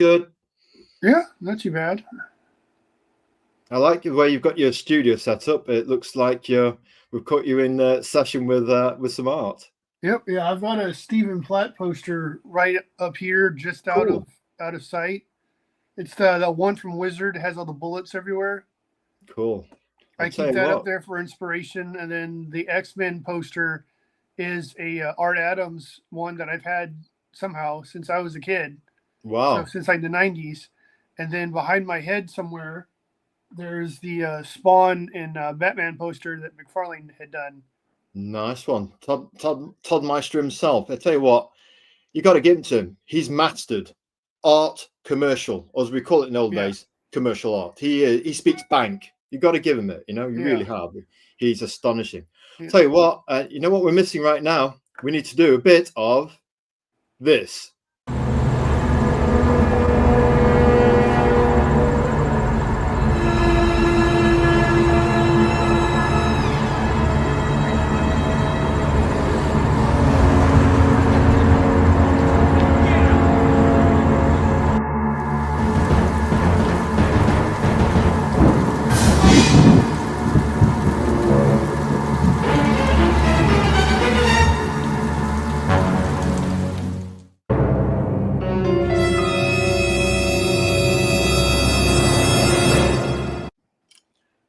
Good. Yeah, not too bad. I like the way you've got your studio set up. It looks like we've caught you in session with some art. Yep, yeah, I've got a Stephen Platt poster right up here, just Cool. out of sight. It's the one from Wizard. It has all the bullets everywhere. Cool. I'll I tell keep you that up what. there for inspiration, and then the X-Men poster is a Art Adams one that I've had somehow since I was a kid. So Wow. since like the '90s, and then behind my head somewhere, there's the Spawn and Batman poster that McFarlane had done. Nice one. Todd Meister himself. I tell you what, you got to give it to him. He's mastered art commercial, or as we call it in old Yeah, days, commercial art. He speaks bank. You got to give him it. You yeah, really have. He's astonishing. yeah. Tell you what, you know what we're missing right now? We need to do a bit of this.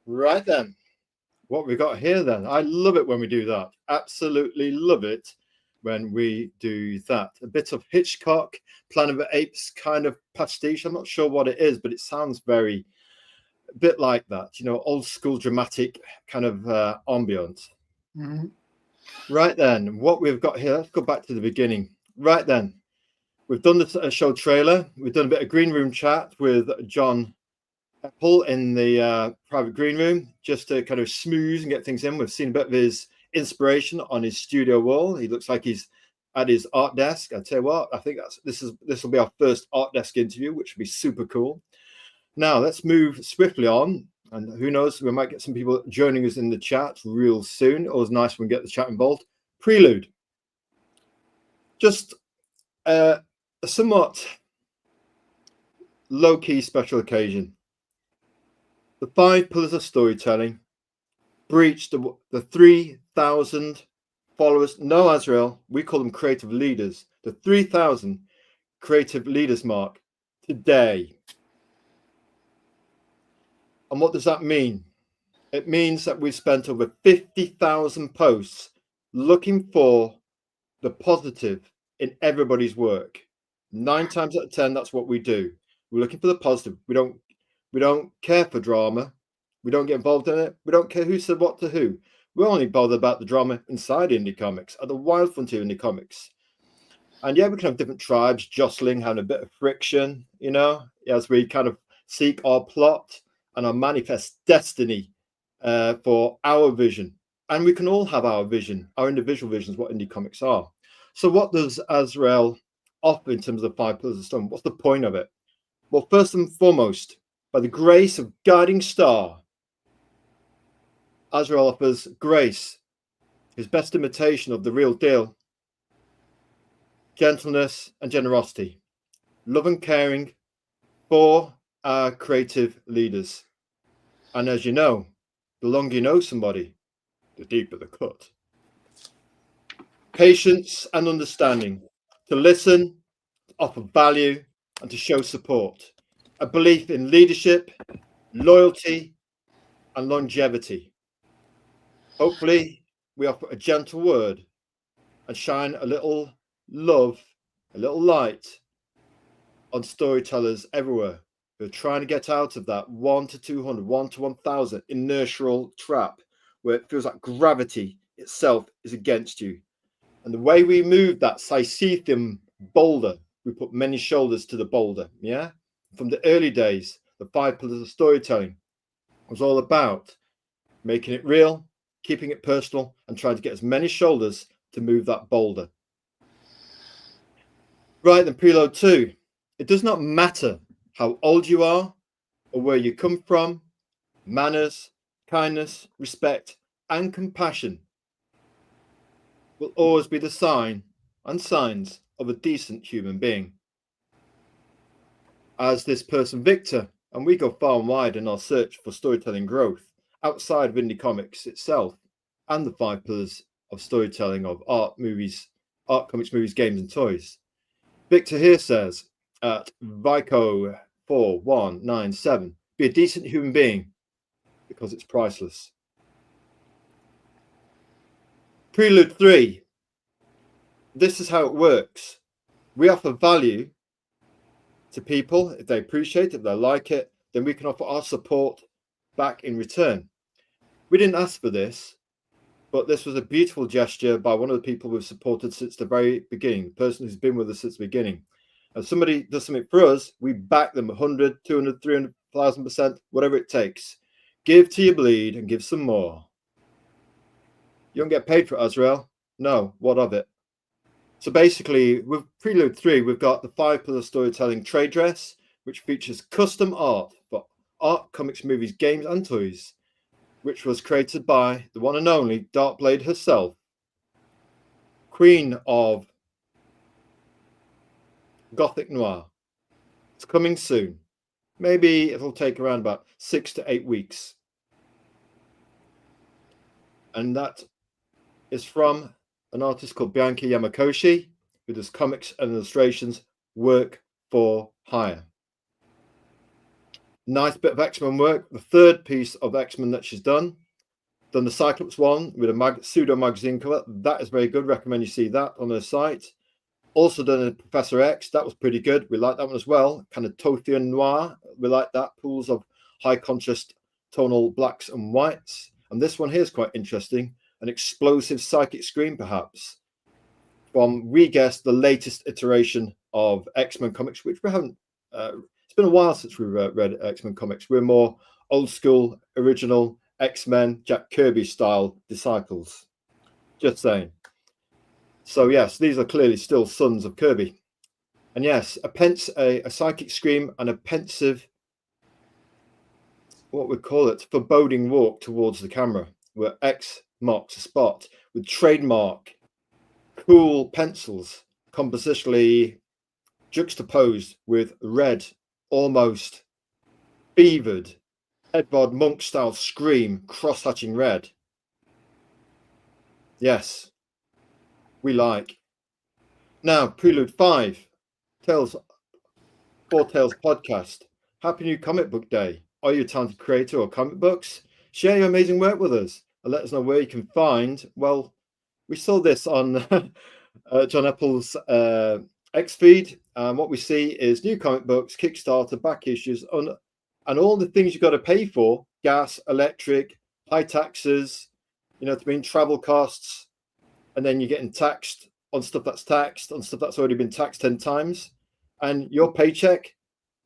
Right then. What we got here then? I love it when we do that. Absolutely love it when we do that. A bit of Hitchcock, Planet of the Apes kind of pastiche. I'm not sure what it is, but it sounds very a bit like that. Old school dramatic kind of ambience. Mm-hmm. Right then, what we've got here. Let's go back to the beginning. Right then, we've done the show trailer. We've done a bit of green room chat with John Epple in the private green room just to kind of smooth and get things in. We've seen a bit of his inspiration on his studio wall. He looks like he's at his art desk. I tell you what, I think this will be our first art desk interview, which will be super cool. Now let's move swiftly on, and who knows, we might get some people joining us in the chat real soon. Always nice when we get the chat involved. Prelude, just a somewhat low-key special occasion. The 5 pillars of storytelling breached the 3,000 followers. No, Azrael, we call them creative leaders. The 3,000 creative leaders mark today. And what does that mean? It means that we've spent over 50,000 posts looking for the positive in everybody's work. 9 times out of 10, that's what we do. We're looking for the positive. We don't care for drama. We don't get involved in it. We don't care who said what to who. We're only bothered about the drama inside indie comics, at the wild frontier indie comics. And yeah, we can have different tribes jostling, having a bit of friction, as we kind of seek our plot and our manifest destiny for our vision. And we can all have our vision, our individual visions, what indie comics are. So what does Azrael offer in terms of the 5 pillars of stone? What's the point of it? Well, first and foremost, by the grace of guiding star, Azrael offers grace, his best imitation of the real deal, gentleness and generosity, love and caring for our creative leaders. And as you know, the longer you know somebody, the deeper the cut. Patience and understanding, to listen, to offer value, and to show support. A belief in leadership, loyalty, and longevity. Hopefully, we offer a gentle word and shine a little love, a little light on storytellers everywhere who are trying to get out of that 1 to 200, 1 to 1,000 inertial trap where it feels like gravity itself is against you. And the way we move that Sisyphean boulder, we put many shoulders to the boulder. Yeah. From the early days, the 5 pillars of storytelling was all about making it real, keeping it personal, and trying to get as many shoulders to move that boulder. Right, then preload 2. It does not matter how old you are or where you come from. Manners, kindness, respect, and compassion will always be the sign and signs of a decent human being. as this person Victor, and we go far and wide in our search for storytelling growth outside of indie comics itself and the 5 pillars of storytelling of art, comics, movies, games, and toys. Victor here says at Vico4197, be a decent human being because it's priceless. Prelude 3. This is how it works. We offer value to people. If they appreciate it, if they like it, then we can offer our support back in return. We didn't ask for this, but this was a beautiful gesture by one of the people we've supported since the very beginning, the person who's been with us since the beginning. If somebody does something for us, we back them 100, 200, 300,000%, whatever it takes. Give till you bleed and give some more. You don't get paid for it, Azrael. No, what of it? So basically, with Prelude 3, we've got the 5 pillar storytelling trade dress, which features custom art for art, comics, movies, games, and toys, which was created by the one and only Darkblade herself, queen of Gothic Noir. It's coming soon. Maybe it'll take around about 6 to 8 weeks. And that is from an artist called Bianca Yamakoshi, who does comics and illustrations, work for hire. Nice bit of X-Men work. The third piece of X-Men that she's done the Cyclops one with a pseudo magazine cover. That is very good. Recommend you see that on her site. Also done a Professor X. That was pretty good. We like that one as well. Kind of Tothian noir. We like that. Pools of high contrast tonal blacks and whites. And this one here is quite interesting. An explosive psychic scream, perhaps, from, we guess, the latest iteration of X-Men comics, which we haven't. It's been a while since we read X-Men comics. We're more old school, original X-Men, Jack Kirby style disciples. Just saying. So yes, these are clearly still sons of Kirby. And yes, a psychic scream and a pensive, what we call it, foreboding walk towards the camera, where X marks a spot with trademark cool pencils compositionally juxtaposed with red, almost fevered Edvard Munch style scream, cross-hatching red. Yes, we like. Now, Prelude 5, Four Tales podcast. Happy New Comic Book Day. Are you a talented creator of comic books? Share your amazing work with us and let us know where you can find. Well, we saw this on John Epple's X feed. What we see is new comic books, Kickstarter, back issues, and all the things you've got to pay for: gas, electric, high taxes, travel costs, and then you're getting taxed on stuff that's taxed, on stuff that's already been taxed 10 times. And your paycheck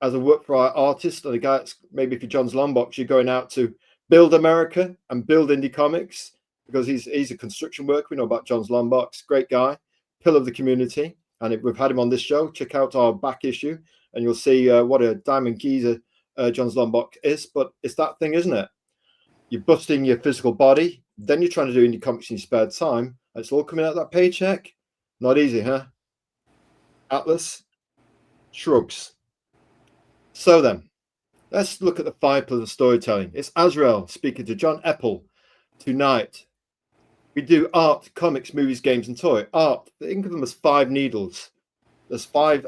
as a work for our artist, and a guy that's, maybe if you're John's Longbox, you're going out to build America and build indie comics, because he's a construction worker. We know about John's Longbox, great guy, pillar of the community. And if we've had him on this show, check out our back issue and you'll see what a diamond geezer John's Longbox is. But it's that thing, isn't it? You're busting your physical body, then you're trying to do indie comics in your spare time, and it's all coming out of that paycheck. Not easy, huh? Atlas shrugs. So then, let's look at the 5 pillars of storytelling. It's Azrael speaking to John Epple tonight. We do art, comics, movies, games, and toy. Art, think of them as 5 needles. There's 5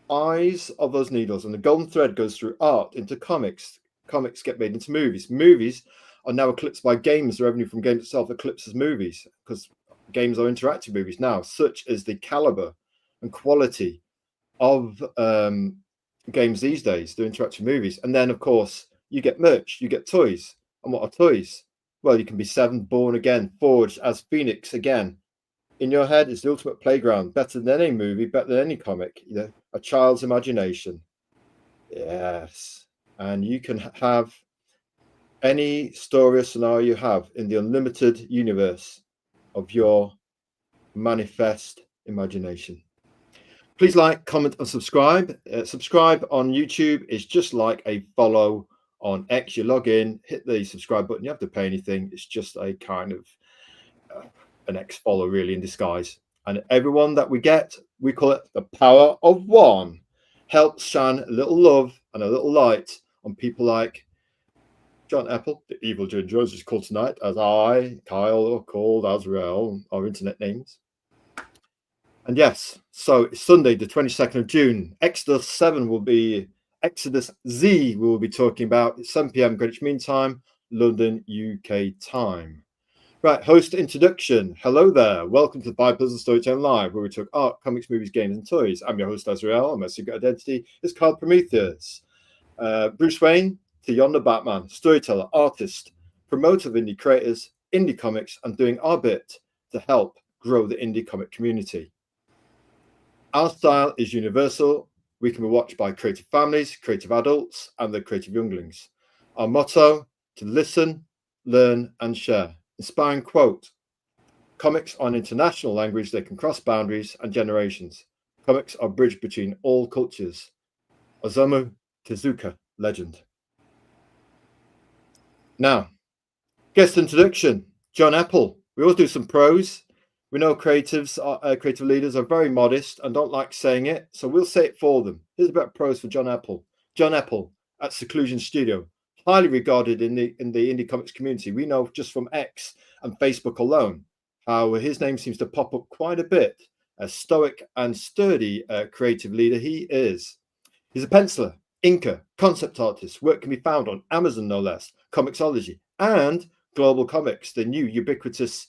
eyes of those needles, and the golden thread goes through art into comics. Comics get made into movies. Movies are now eclipsed by games. The revenue from games itself eclipses movies, because games are interactive movies now. Such is the caliber and quality of games these days. They're interactive movies. And then, of course, you get merch, you get toys. And what are toys? Well, you can be 7, born again, forged as Phoenix again. In your head, it's the ultimate playground, better than any movie, better than any comic. A child's imagination. Yes. And you can have any story or scenario you have in the unlimited universe of your manifest imagination. Please like, comment, and subscribe. Subscribe on YouTube is just like a follow on X. You log in, hit the subscribe button. You have to pay anything. It's just a kind of an X follow, really, in disguise. And everyone that we get, we call it the power of one. helps shine a little love and a little light on people like John Epple, the evil ginger, as he's called tonight, as I, Kyle, or called Azrael, our internet names. And yes, so it's Sunday, the 22nd of June. Exodus Z we will be talking about. It's 7 p.m. Greenwich Mean Time, London, UK time. Right, host introduction. Hello there. Welcome to Bibles and Storytelling Live, where we talk art, comics, movies, games, and toys. I'm your host, Azrael, and my secret identity is Carl Prometheus. Bruce Wayne to yonder Batman, storyteller, artist, promoter of indie creators, indie comics, and doing our bit to help grow the indie comic community. Our style is universal. We can be watched by creative families, creative adults, and the creative younglings. Our motto, to listen, learn, and share. Inspiring quote, comics are an international language that can cross boundaries and generations. Comics are a bridge between all cultures. Osamu Tezuka, legend. Now, guest introduction, John Epple. We always do some pros. We know creative leaders are very modest and don't like saying it, so we'll say it for them. Here's a bit of pros for John Epple. John Epple at Seclusion Studio, highly regarded in the indie comics community. We know just from X and Facebook alone how his name seems to pop up quite a bit. A stoic and sturdy creative leader he is. He's a penciler, inker, concept artist. Work can be found on Amazon, no less, Comixology, and Global Comics, the new ubiquitous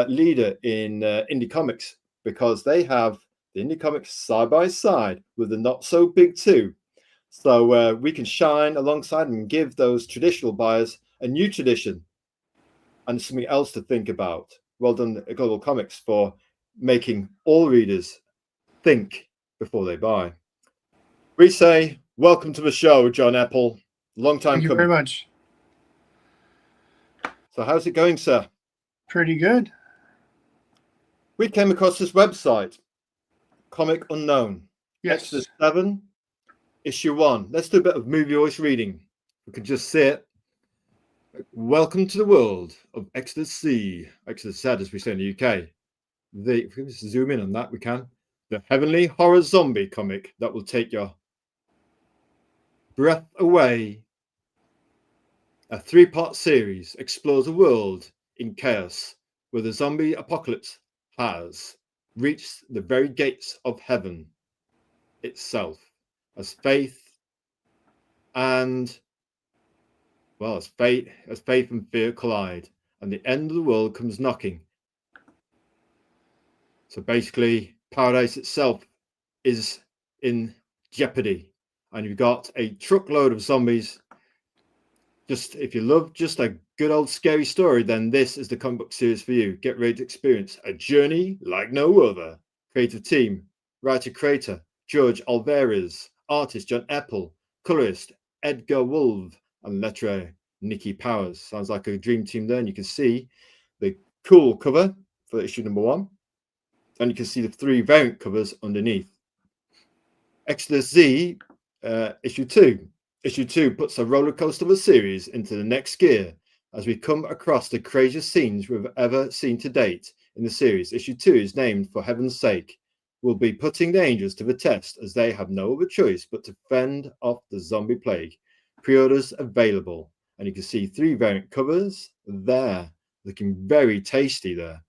leader in indie comics, because they have the indie comics side by side with the not so big two. So we can shine alongside and give those traditional buyers a new tradition and something else to think about. Well done, Global Comics, for making all readers think before they buy. We say, welcome to the show, John Epple. Long time Thank you coming. very much. So how's it going, sir? Pretty good. We came across this website, Comic Unknown. Yes. Exodus 7, issue 1. Let's do a bit of movie voice reading. We could just say it. Welcome to the world of Exodus Z. Exodus Z, as we say in the UK. If we just zoom in on that, we can. The heavenly horror zombie comic that will take your breath away. A 3-part series explores a world in chaos where the zombie apocalypse has reached the very gates of heaven itself, as faith and faith and fear collide, and the end of the world comes knocking. So basically, paradise itself is in jeopardy, and you've got a truckload of zombies. Just if you love just a good old scary story, then this is the comic book series for you. Get ready to experience a journey like no other. Creative team, writer-creator George Alvarez, artist John Epple, colorist Edgar Wolve, and letterer Nikki Powers. Sounds like a dream team there. And you can see the cool cover for issue number 1. And you can see the 3 variant covers underneath. Exodus Z, issue 2. Issue 2 puts a roller coaster of a series into the next gear as we come across the craziest scenes we've ever seen to date in the series. Issue 2 is named For Heaven's Sake. We'll be putting the angels to the test as they have no other choice but to fend off the zombie plague. Pre-orders available. And you can see 3 variant covers there, looking very tasty there.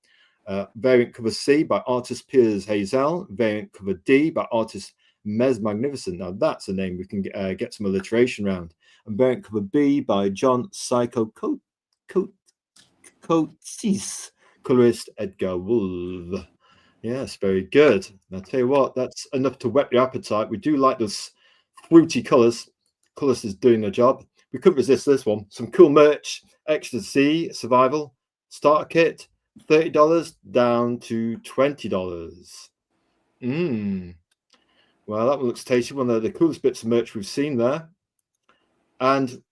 Variant cover C by artist Piers Hazel. Variant cover D by artist Mez Magnificent. Now that's a name we can get some alliteration around. And variant cover B by John Psycho Coates, colorist Edgar Wolve. Yes, very good. I'll tell you what, that's enough to whet your appetite. We do like those fruity colors. Colors is doing their job. We couldn't resist this one. Some cool merch. Ecstasy Survival starter kit, $30 down to $20. Well, that one looks tasty. One of the coolest bits of merch we've seen there. And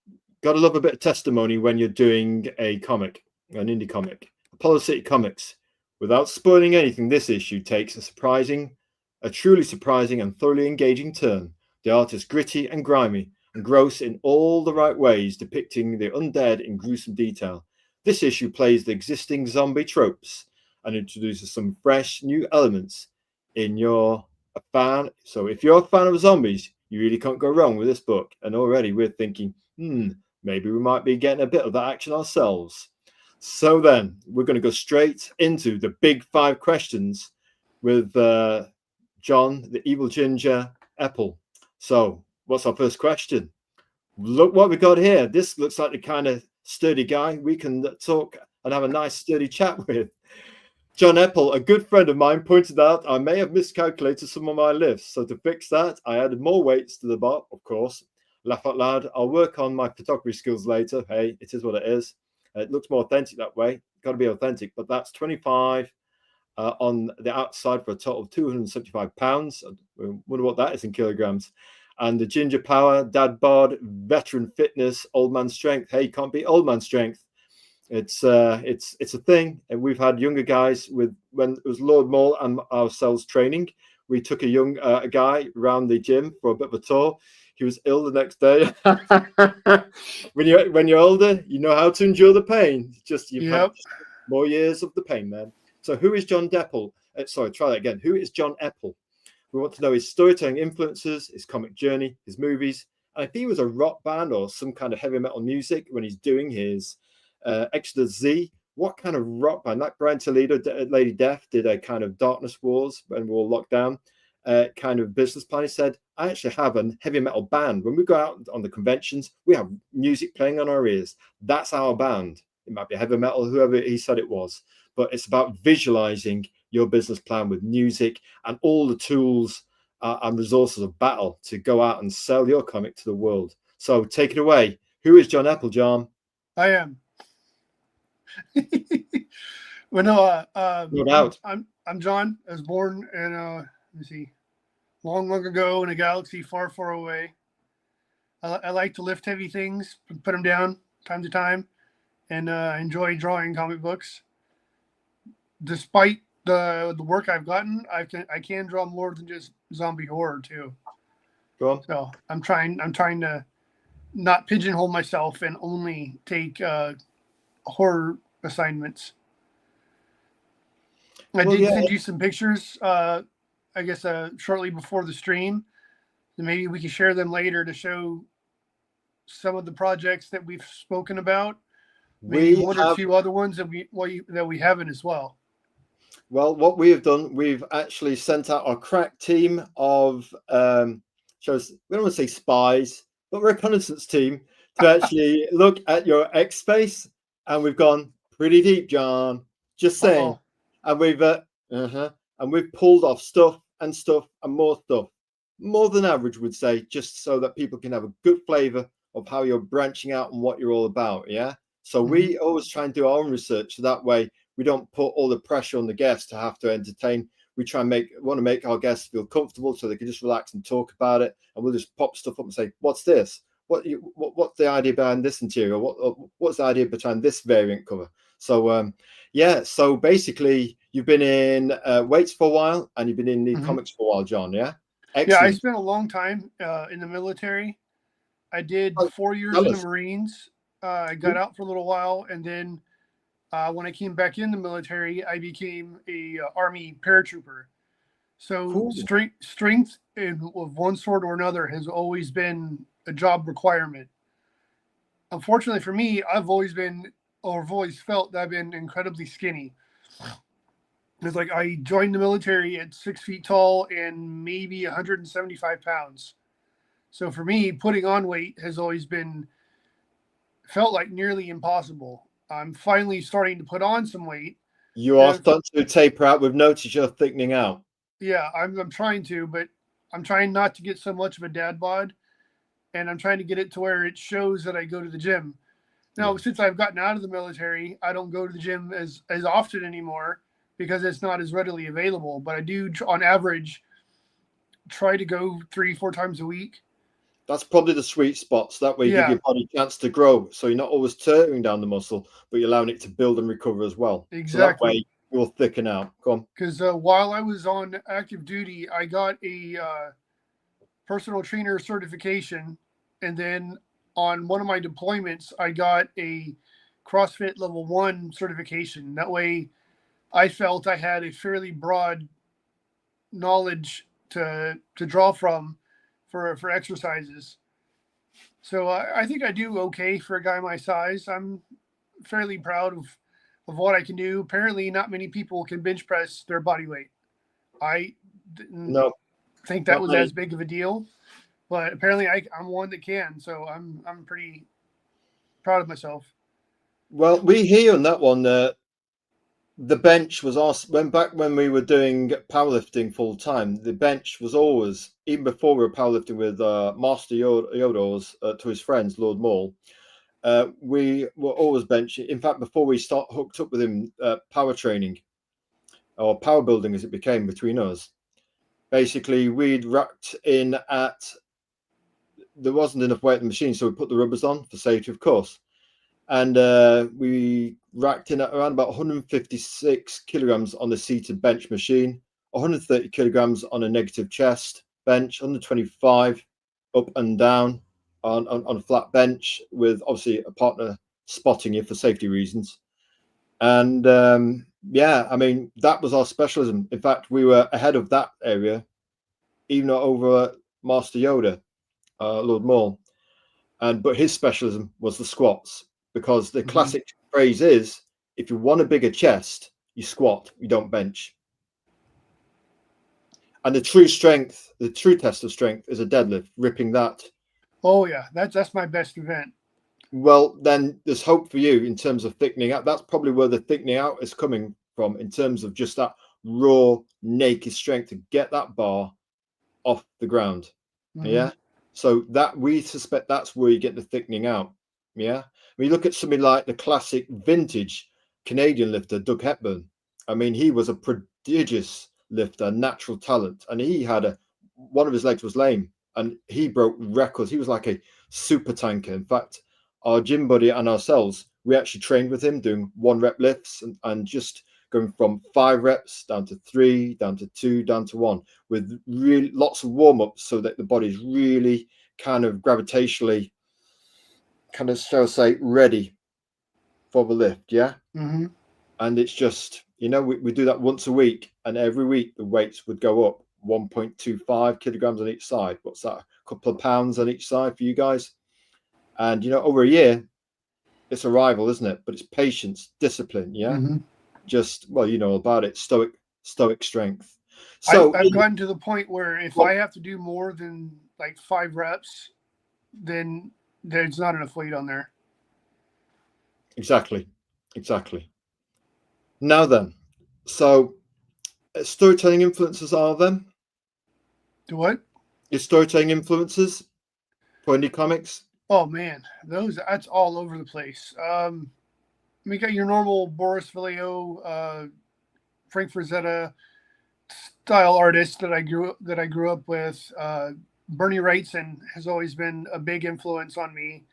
gotta love a bit of testimony when you're doing a comic, an indie comic. Apollo City Comics. Without spoiling anything, this issue takes a truly surprising and thoroughly engaging turn. The art is gritty and grimy and gross in all the right ways, depicting the undead in gruesome detail. This issue plays the existing zombie tropes and introduces some fresh new elements in your a fan. So if you're a fan of zombies, you really can't go wrong with this book. And already we're thinking, maybe we might be getting a bit of that action ourselves. So then we're going to go straight into the big 5 questions with John, the evil ginger, Epple. So what's our first question? Look what we got here. This looks like the kind of sturdy guy we can talk and have a nice sturdy chat with. John Epple, a good friend of mine, pointed out I may have miscalculated some of my lifts. So to fix that, I added more weights to the bar, of course. Laugh out loud. I'll work on my photography skills later. Hey, it is what it is. It looks more authentic that way. Got to be authentic. But that's 25 on the outside for a total of 275 pounds. I wonder what that is in kilograms. And the ginger power, dad bod, veteran fitness, old man strength. Hey, can't be old man strength. It's a thing. And we've had younger guys with, when it was Lord Mall and ourselves training, we took a young guy around the gym for a bit of a tour. He was ill the next day. when you're older, you know how to endure the pain. Just you've had more years of the pain, man. So who is John Epple? Try that again. Who is John Epple? We want to know his storytelling influences, his comic journey, his movies, and if he was a rock band or some kind of heavy metal music when he's doing his Exodus Z, what kind of rock band? Like Brian Toledo, Lady Death, did a kind of Darkness Wars when we were all locked down kind of business plan. He said, I actually have a heavy metal band. When we go out on the conventions, we have music playing on our ears. That's our band. It might be heavy metal, whoever he said it was. But it's about visualizing your business plan with music and all the tools and resources of battle to go out and sell your comic to the world. So take it away. Who is John Epple, John? I am. Well, no, No doubt. I'm John. I was born in let me see, long ago in a galaxy far, far away. I like to lift heavy things, put them down time to time, and enjoy drawing comic books. Despite the work I've gotten, I can draw more than just zombie horror too. Go on. So I'm trying to not pigeonhole myself and only take horror assignments. I did send you some pictures, I guess, shortly before the stream. And maybe we can share them later to show some of the projects that we've spoken about. Maybe one or two other ones that we haven't as well. Well, what we have done, we've actually sent out our crack team of shows. We don't want to say spies, but reconnaissance team to actually look at your X space, and we've gone pretty deep, John. Just saying, and we've pulled off stuff and more stuff, more than average, would say, just so that people can have a good flavor of how you're branching out and what you're all about. Yeah. So we always try and do our own research, so that way we don't put all the pressure on the guests to have to entertain. We try and want to make our guests feel comfortable so they can just relax and talk about it. And we'll just pop stuff up and say, "What's this? What's the idea behind this interior? What's the idea behind this variant cover?" So So basically, you've been in weights for a while, and you've been in the comics for a while, John. Yeah. Excellent. Yeah, I spent a long time in the military. I did 4 years in the Marines. I got out for a little while, and then when I came back in the military, I became a Army paratrooper. So strength of one sort or another has always been a job requirement. Unfortunately for me, I've always felt that I've been incredibly skinny. It's like I joined the military at 6 feet tall and maybe 175 pounds. So for me, putting on weight has always felt like nearly impossible. I'm finally starting to put on some weight. You are starting to taper out. We've noticed you're thickening out. Yeah, I'm trying to, but I'm trying not to get so much of a dad bod, and I'm trying to get it to where it shows that I go to the gym. Now, since I've gotten out of the military, I don't go to the gym as often anymore because it's not as readily available. But I do, on average, try to go 3-4 times a week. That's probably the sweet spot. So that way you give your body a chance to grow. So you're not always tearing down the muscle, but you're allowing it to build and recover as well. Exactly. So that way you'll thicken out. Go on. Because while I was on active duty, I got a personal trainer certification. And then on one of my deployments, I got a CrossFit level 1 certification. That way I felt I had a fairly broad knowledge to draw from for exercises. So I think I do okay for a guy my size. I'm fairly proud of what I can do. Apparently, not many people can bench press their body weight. I didn't No, think that not was many. as big of a deal, but apparently I'm one that can. So I'm pretty proud of myself. Well, we hear on that one. The bench was asked when we were doing powerlifting full time. The bench was always, even before we were powerlifting with Master Yodos to his friends, Lord Maul. We were always benching. In fact, before we hooked up with him, power training or power building as it became between us. Basically, we'd racked in at, there wasn't enough weight in the machine, so we put the rubbers on for safety, of course. And we racked in at around about 156 kilograms on the seated bench machine, 130 kilograms on a negative chest bench, 125 up and down on a flat bench, with obviously a partner spotting you for safety reasons. And yeah, I mean, that was our specialism. In fact, we were ahead of that area, even over Master Yoda, Lord Maul. But his specialism was the squats, because the classic phrase is, if you want a bigger chest, you squat, you don't bench. And the true test of strength is a deadlift, ripping that. Oh yeah, that's my best event. Well, then there's hope for you in terms of thickening out. That's probably where the thickening out is coming from, in terms of just that raw, naked strength to get that bar off the ground. Yeah. So that, we suspect that's where you get the thickening out. Yeah. When you look at somebody like the classic vintage Canadian lifter, Doug Hepburn, I mean, he was a prodigious lifter, natural talent, and he had one of his legs was lame, and he broke records. He was like a super tanker. In fact, our gym buddy and ourselves, we actually trained with him doing 1 rep lifts and just going from 5 reps down to 3, down to 2, down to 1, with really lots of warm-ups, so that the body's really kind of gravitationally, kind of, shall I say, ready for the lift. Yeah. And it's just, we do that once a week, and every week the weights would go up 1.25 kilograms on each side. What's that? A couple of pounds on each side for you guys. And over a year, it's a rival, isn't it? But it's patience, discipline. Yeah. Just, well, you know about it, stoic strength. So I've gotten to the point where if I have to do more than like 5 reps, then there's not enough weight on there. Exactly. Now then, so storytelling influences are them? Do what? Your storytelling influences for indie comics? Oh man, that's all over the place. We got your normal Boris Vallejo, Frank Frazetta style artists that I grew up with. Bernie Wrightson has always been a big influence on me.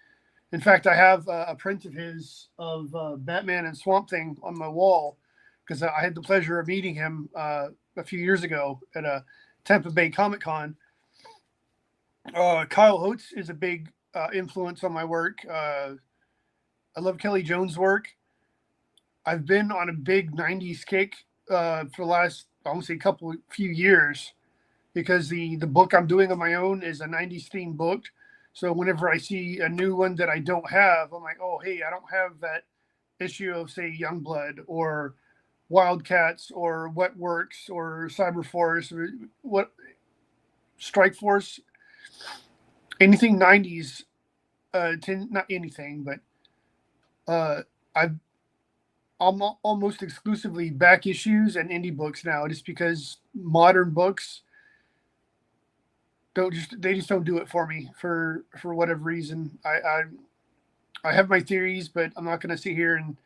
In fact, I have a print of his of Batman and Swamp Thing on my wall, because I had the pleasure of meeting him a few years ago at a Tampa Bay Comic Con. Kyle Holtz is a big influence on my work. I love Kelly Jones' work. I've been on a big 90s kick for the last, I want to say, few years, because the book I'm doing on my own is a 90s themed book. So whenever I see a new one that I don't have, I'm like, oh, hey, I don't have that issue of, say, Youngblood or Wildcats or Wetworks or Cyberforce or what, Strike Force, anything 90s, not anything, but I'm almost exclusively back issues and indie books now, just because modern books they just don't do it for me for whatever reason. I have my theories, but I'm not going to sit here and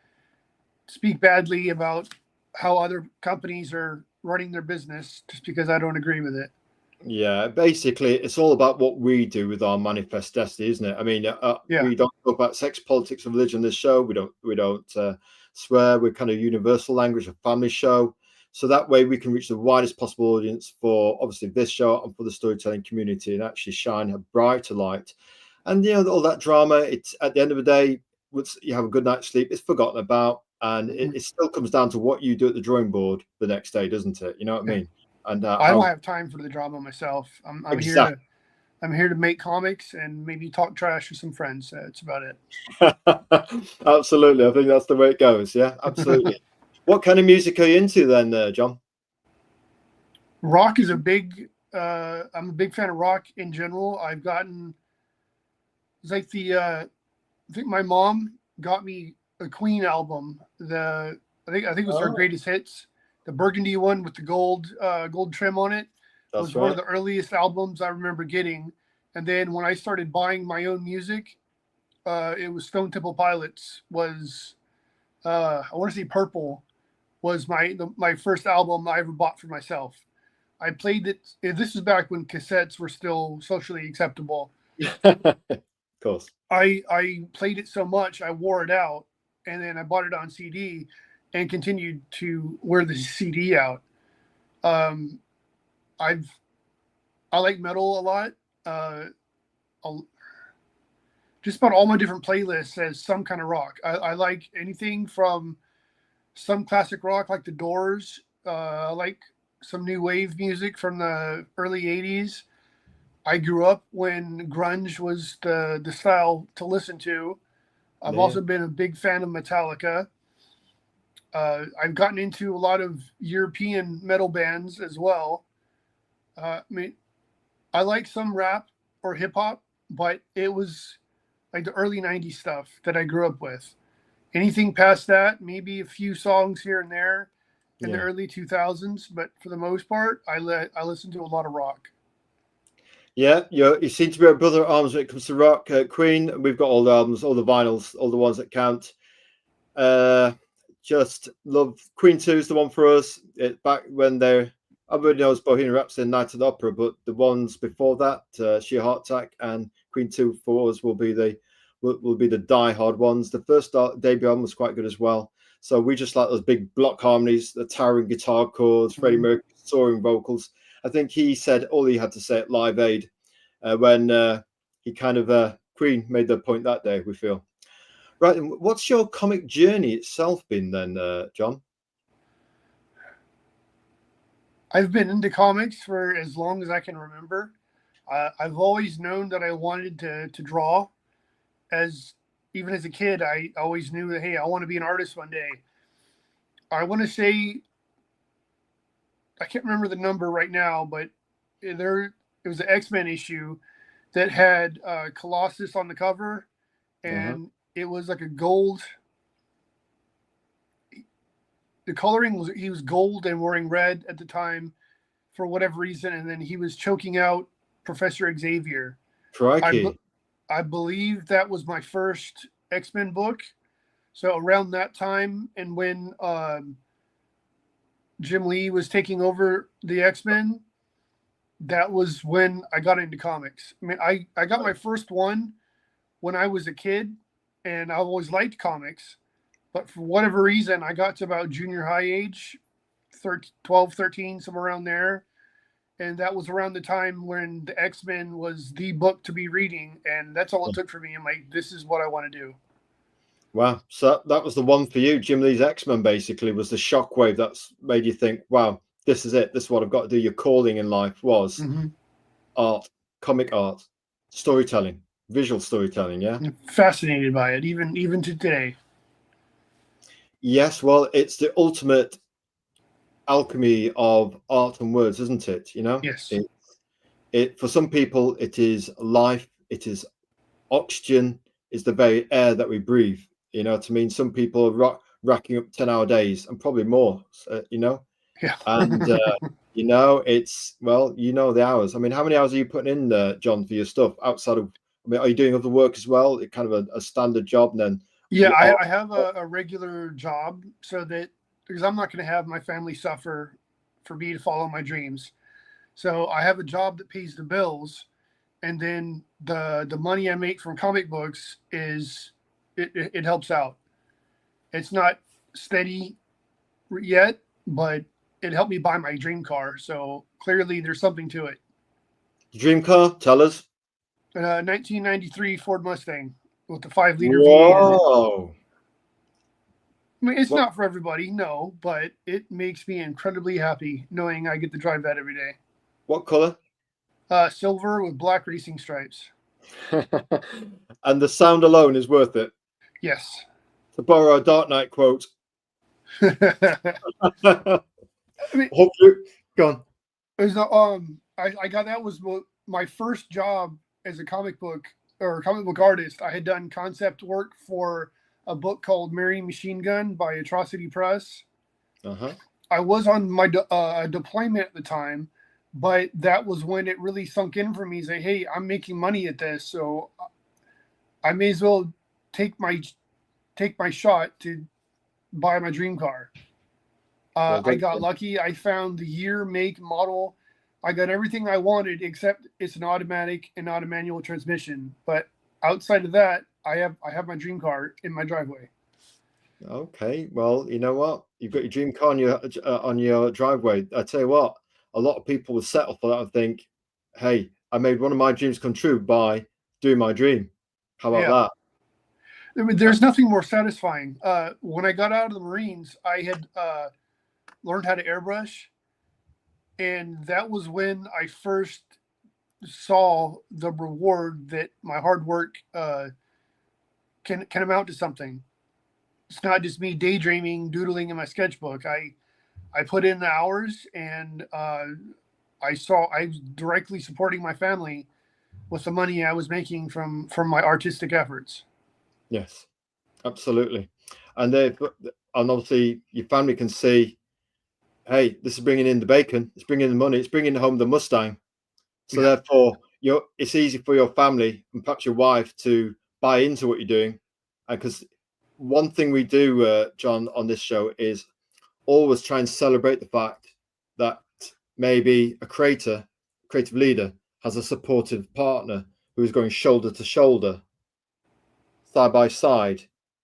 speak badly about how other companies are running their business just because I don't agree with it. Yeah, basically, it's all about what we do with our manifest destiny, isn't it? I mean, we don't talk about sex, politics, and religion on this show. We don't swear. We're kind of universal language, a family show. So that way we can reach the widest possible audience for, obviously, this show and for the storytelling community, and actually shine a brighter light. And, all that drama, it's, at the end of the day, once you have a good night's sleep, it's forgotten about. And it still comes down to what you do at the drawing board the next day, doesn't it? You know what I mean? And I don't have time for the drama myself. I'm exactly. I'm here to make comics and maybe talk trash with some friends. That's about it. Absolutely. I think that's the way it goes. Yeah, absolutely. What kind of music are you into then, John? Rock is a big. I'm a big fan of rock in general. I've gotten. It's like the. I think my mom got me a Queen album. I think it was her Oh, greatest hits. The burgundy one with the gold trim on it that's was one of right. the earliest albums I remember getting. And then when I started buying my own music, it was Stone Temple Pilots. Was I want to say Purple was my first album I ever bought for myself. I played it. This is back when cassettes were still socially acceptable. Of course. I played it so much I wore it out, and then I bought it on CD, and continued to wear the CD out. Um, I've I like metal a lot. Uh, just about all my different playlists has some kind of rock. I like anything from some classic rock like the Doors. I like some new wave music from the early '80s. I grew up when grunge was the style to listen to. I've Yeah. also been a big fan of Metallica. I've gotten into a lot of European metal bands as well. I mean, I like some rap or hip hop, but it was like the early '90s stuff that I grew up with. Anything past that, maybe a few songs here and there in the Yeah. early 2000s, but for the most part, I listen to a lot of rock. Yeah, you seem to be a brother at arms when it comes to rock. Queen, we've got all the albums, all the vinyls, all the ones that count. Just love Queen 2 is the one for us. It back when everybody knows Bohemian Rhapsody and Night of the Opera, but the ones before that, Sheer Heart Attack and Queen 2 for us will be the die-hard ones. The first debut album was quite good as well. So we just like those big block harmonies, the towering guitar chords, Freddie Mercury soaring vocals. I think he said all he had to say at Live Aid when he kind of Queen made the point that day, we feel. Right, and what's your comic journey itself been then, John? I've been into comics for as long as I can remember. I've always known that I wanted to draw. As even as a kid, I always knew that hey, I want to be an artist one day. I want to say I can't remember the number right now, but there it was an X-Men issue that had Colossus on the cover, and it was like a gold. The coloring was he was gold and wearing red at the time for whatever reason, and then he was choking out Professor Xavier. Crikey. I believe that was my first X-Men book. So around that time, and when Jim Lee was taking over the X-Men, that was when I got into comics. I mean, I got my first one when I was a kid, and I always liked comics. But for whatever reason, I got to about junior high age, 12, 13, somewhere around there. And that was around the time when the X-Men was the book to be reading. And that's all it took for me. I'm like, this is what I want to do. Wow. So that was the one for you. Jim Lee's X-Men basically was the shockwave that's made you think, wow, this is it. This is what I've got to do. Your calling in life was art, comic art, storytelling, visual storytelling. Yeah. I'm fascinated by it, even to today. Yes. Well, it's the ultimate alchemy of art and words, isn't it? You know, Yes. It for some people it is life, it is oxygen, is the very air that we breathe. You know what I mean? Some people are racking up 10-hour days and probably more. You know, Yeah. and you know it's the hours. I mean, how many hours are you putting in, John, for your stuff outside of? I mean, are you doing other work as well? It kind of a standard job, and then Yeah, I have a regular job so that because I'm not going to have my family suffer for me to follow my dreams. So I have a job that pays the bills, and then the money I make from comic books it helps out. It's not steady yet, but it helped me buy my dream car. So clearly, there's something to it. dream car. Tell us. 1993 Ford Mustang with the 5-liter V8 in it. Whoa. I mean, it's What not for everybody, no, but it makes me incredibly happy knowing I get to drive that every day. what color? Silver with black racing stripes. And the sound alone is worth it. Yes. To borrow a Dark Knight quote. I mean, Hopefully, go on. it was, I got that was my first job as a comic book artist. I had done concept work for a book called Mary Machine Gun by Atrocity Press. Uh-huh. I was on my deployment at the time, but that was when it really sunk in for me. Say, hey, I'm making money at this, so I may as well take my shot to buy my dream car. I got lucky. I found the year, make, model. I got everything I wanted except it's an automatic and not a manual transmission. But outside of that, I have my dream car in my driveway. Okay, well, you know what? You've got your dream car on your driveway. I tell you what, a lot of people would settle for that and think, "Hey, I made one of my dreams come true by doing my dream." How about I mean, there's nothing more satisfying. When I got out of the Marines, I had learned how to airbrush, and that was when I first saw the reward that my hard work can amount to something. It's not just me daydreaming, doodling in my sketchbook. I put in the hours, and I was directly supporting my family with the money I was making from my artistic efforts. Yes, absolutely. And obviously your family can see, hey, this is bringing in the bacon, it's bringing in the money, it's bringing home the Mustang. So therefore, it's easy for your family and perhaps your wife to buy into what you're doing. Because one thing we do, John, on this show is always try and celebrate the fact that maybe a creative leader, has a supportive partner who is going shoulder to shoulder, side by side,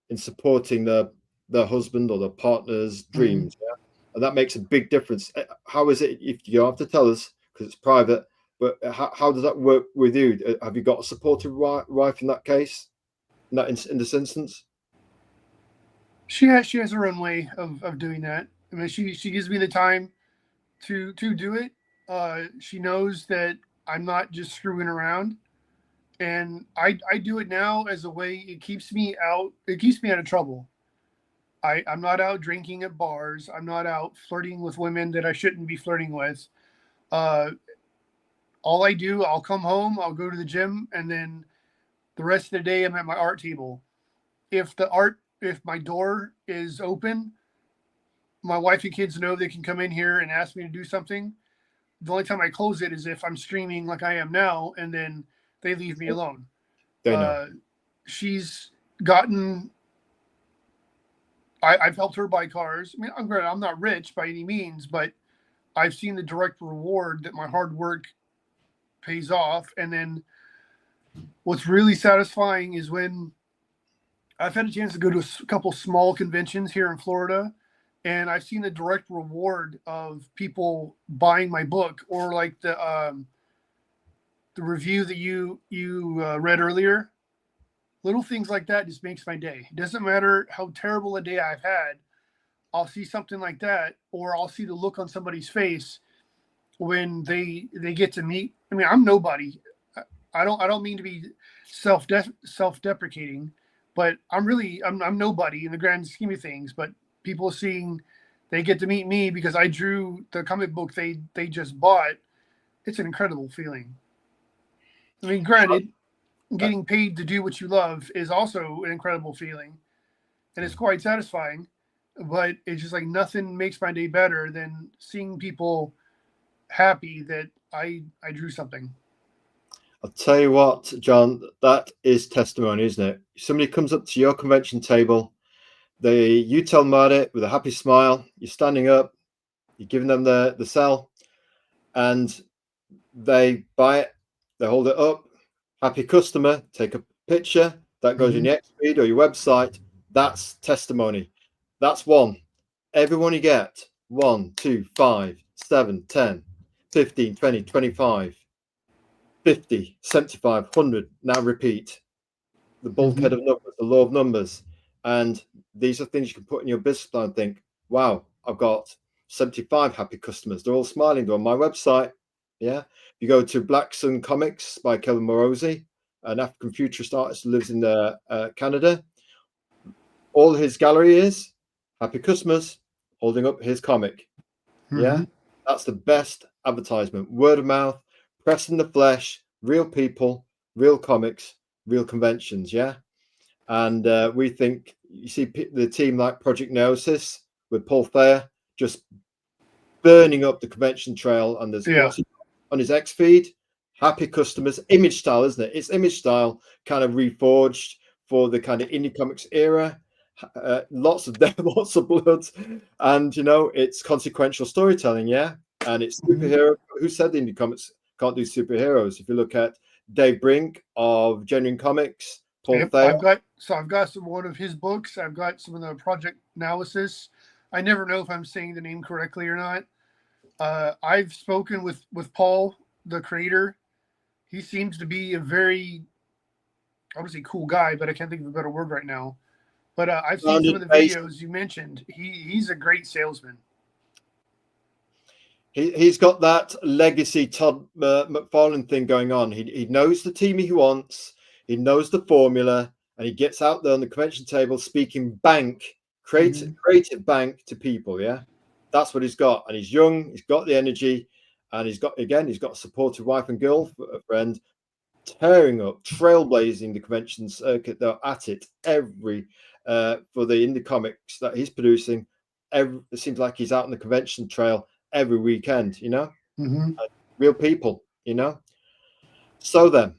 in supporting their husband or their partner's dreams. Yeah? And that makes a big difference. How is it, if you don't have to tell us because it's private, but how does that work with you? Have you got a supportive wife in that case, in this instance? She has her own way of doing that. I mean, she gives me the time to do it. She knows that I'm not just screwing around, and I do it now as a way. It keeps me out. It keeps me out of trouble. I'm not out drinking at bars. I'm not out flirting with women that I shouldn't be flirting with. Uh, all I do, I'll come home, I'll go to the gym, and then the rest of the day I'm at my art table. If my door is open, my wife and kids know they can come in here and ask me to do something. The only time I close it is if I'm streaming like I am now, and then they leave me alone. They know. She's gotten. I've helped her buy cars. I mean, I'm not rich by any means, but I've seen the direct reward that my hard work pays off. And then what's really satisfying is when I've had a chance to go to a couple small conventions here in Florida, and I've seen the direct reward of people buying my book, or like the review that you read earlier. Little things like that just makes my day. It doesn't matter how terrible a day I've had. I'll see something like that, or I'll see the look on somebody's face when they get to meet. I mean, I'm nobody. I don't mean to be self-deprecating, but I'm nobody in the grand scheme of things. But people seeing they get to meet me because I drew the comic book they just bought. It's an incredible feeling. I mean, granted, getting paid to do what you love is also an incredible feeling, and it's quite satisfying. But it's just like nothing makes my day better than seeing people happy that I drew something. I'll tell you what, John, that is testimony, isn't it? Somebody comes up to your convention table, you tell them about it with a happy smile, you're standing up, you're giving them the sell, and they buy it, they hold it up, happy customer, take a picture, that goes in your X feed or your website. That's testimony. That's one. Everyone you get, 1, 2, 5, 7, 10, 15, 20, 25. 50, 75, 100. Now repeat. The bulkhead of numbers, the law of numbers. And these are things you can put in your business plan and think, wow, I've got 75 happy customers. They're all smiling. They're on my website. Yeah. You go to Black Sun Comics by Kevin Morosi, an African futurist artist who lives in Canada. All his gallery is happy customers holding up his comic. Yeah. That's the best advertisement. Word of mouth, press in the flesh, real people, real comics, real conventions. Yeah. And we think, you see the team like Project Neosis with Paul Thayer just burning up the convention trail. And there's what's he on his X feed? Happy customers, image style, isn't it? It's image style kind of reforged for the kind of indie comics era. Lots of death, lots of blood, and it's consequential storytelling. Yeah. And it's superhero. Who said the indie comics can't do superheroes? If you look at Dave Brink of Genuine Comics, Paul Thayer. I've got some one of his books. I've got some of the Project Analysis. I never know if I'm saying the name correctly or not. I've spoken with Paul, the creator. He seems to be a very, I would say cool guy, but I can't think of a better word right now. But I've seen some of the videos you mentioned. He's a great salesman. He's got that legacy Todd McFarlane thing going on. He knows the team he wants. He knows the formula, and he gets out there on the convention table speaking creative bank to people. Yeah, that's what he's got. And he's young. He's got the energy, and he's got a supportive wife and girlfriend, tearing up, trailblazing the convention circuit. They're at it every for the indie comics that he's producing. It seems like he's out on the convention trail every weekend. Real people. So then.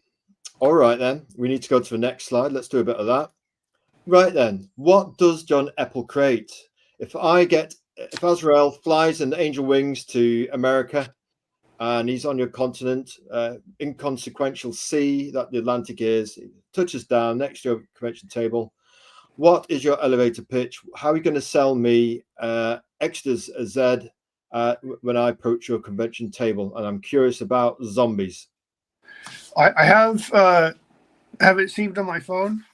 All right, then. We need to go to the next slide. Let's do a bit of that. Right then. What does John Epple create? If Azrael flies in angel wings to America and he's on your continent, inconsequential sea that the Atlantic is, he touches down next to your convention table, what is your elevator pitch? How are you going to sell me extras Z when I approach your convention table? And I'm curious about zombies. I have it saved on my phone.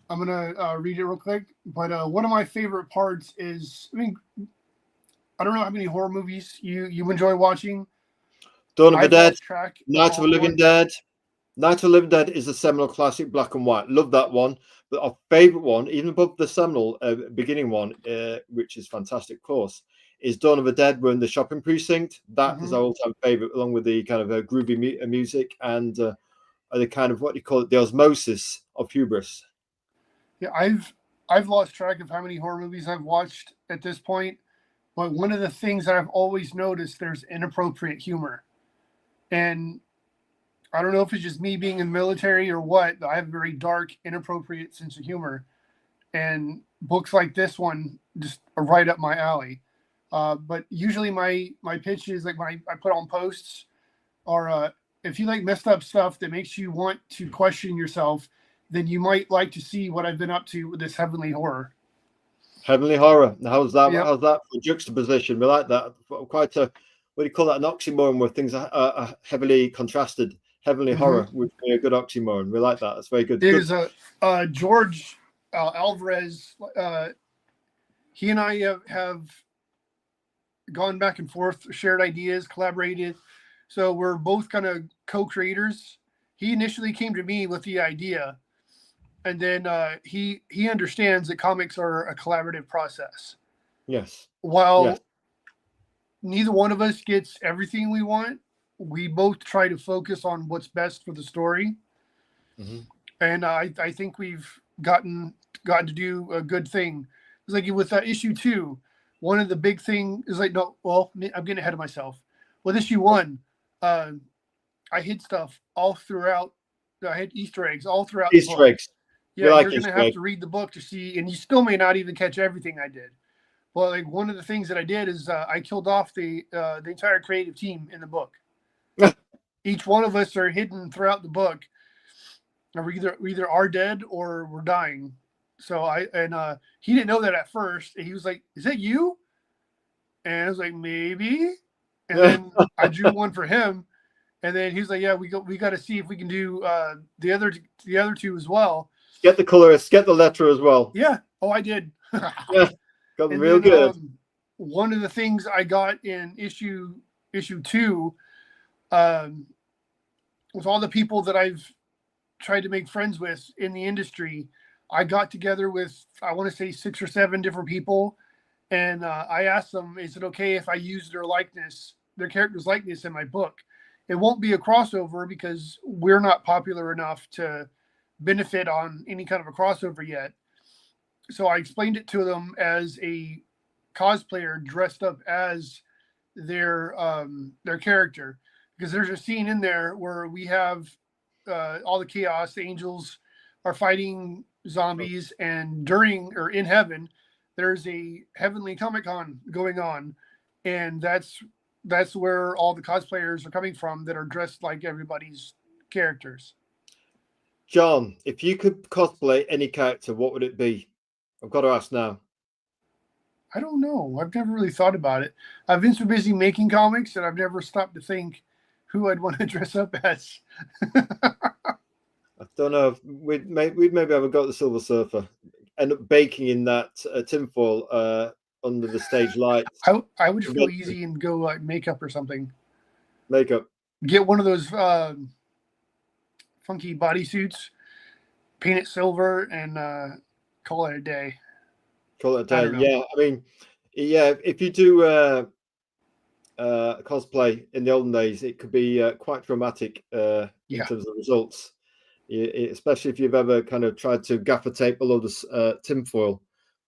I'm gonna read it real quick. But one of my favorite parts is, I don't know how many horror movies you enjoy watching. Dawn of the Dead, Night of the Living Dead. Night of the Living Dead is a seminal classic, black and white. Love that one. But our favorite one, even above the seminal beginning one, which is fantastic, of course, is Dawn of the Dead. We're in the shopping precinct. That is our all-time favorite, along with the kind of groovy music and the kind of, what do you call it, the osmosis of hubris. Yeah, I've lost track of how many horror movies I've watched at this point. But one of the things that I've always noticed, there's inappropriate humor. And I don't know if it's just me being in the military or what, but I have a very dark, inappropriate sense of humor. And books like this one just are right up my alley. But usually my pitch is like when I put on posts are if you like messed up stuff that makes you want to question yourself, then you might like to see what I've been up to with this heavenly horror. Heavenly horror. How's that? Yep. How's that for juxtaposition? We like that. Quite a, what do you call that? An oxymoron where things are heavily contrasted. Heavenly horror would be a good oxymoron. We like that. That's very good. There's George Alvarez. He and I have gone back and forth, shared ideas, collaborated. So we're both kind of co-creators. He initially came to me with the idea, and then he understands that comics are a collaborative process. Yes. While neither one of us gets everything we want, we both try to focus on what's best for the story. And I think we've gotten to do a good thing. It's like with issue 2, one of the big thing is like, I'm getting ahead of myself. With issue 1, I hid stuff all throughout. I had Easter eggs all throughout the book. Easter eggs. Yeah, you're going to have to read the book to see, and you still may not even catch everything I did. Well, like one of the things that I did is I killed off the entire creative team in the book. Each one of us are hidden throughout the book. We either are dead or we're dying. So he didn't know that at first. And he was like, "Is that you?" And I was like, "Maybe." And then I drew one for him. And then he was like, "Yeah, we got to see if we can do the other two as well." Get the colorist, get the letter as well. Yeah. Oh, I did. Yeah, got them And real then good. one of the things I got in issue 2, with all the people that I've tried to make friends with in the industry, I got together with, I want to say 6 or 7 different people, and I asked them, is it okay if I use their character's likeness in my book? It won't be a crossover because we're not popular enough to benefit on any kind of a crossover yet. So I explained it to them as a cosplayer dressed up as their character, because there's a scene in there where we have all the chaos, the angels are fighting zombies, and during or in heaven there's a heavenly Comic-Con going on, and that's where all the cosplayers are coming from that are dressed like everybody's characters. John, if you could cosplay any character, what would it be? I've got to ask now. I don't know. I've never really thought about it. I've been so busy making comics that I've never stopped to think who I'd want to dress up as. I don't know. We'd maybe have got the Silver Surfer, end up baking in that tinfoil under the stage lights. I would just go easy and go like makeup or something. Makeup. Get one of those funky bodysuits, paint it silver, and call it a day. Call it a day. Yeah, I mean, yeah. If you do cosplay in the olden days, it could be quite dramatic in terms of results. Especially if you've ever kind of tried to gaffer tape a load of tinfoil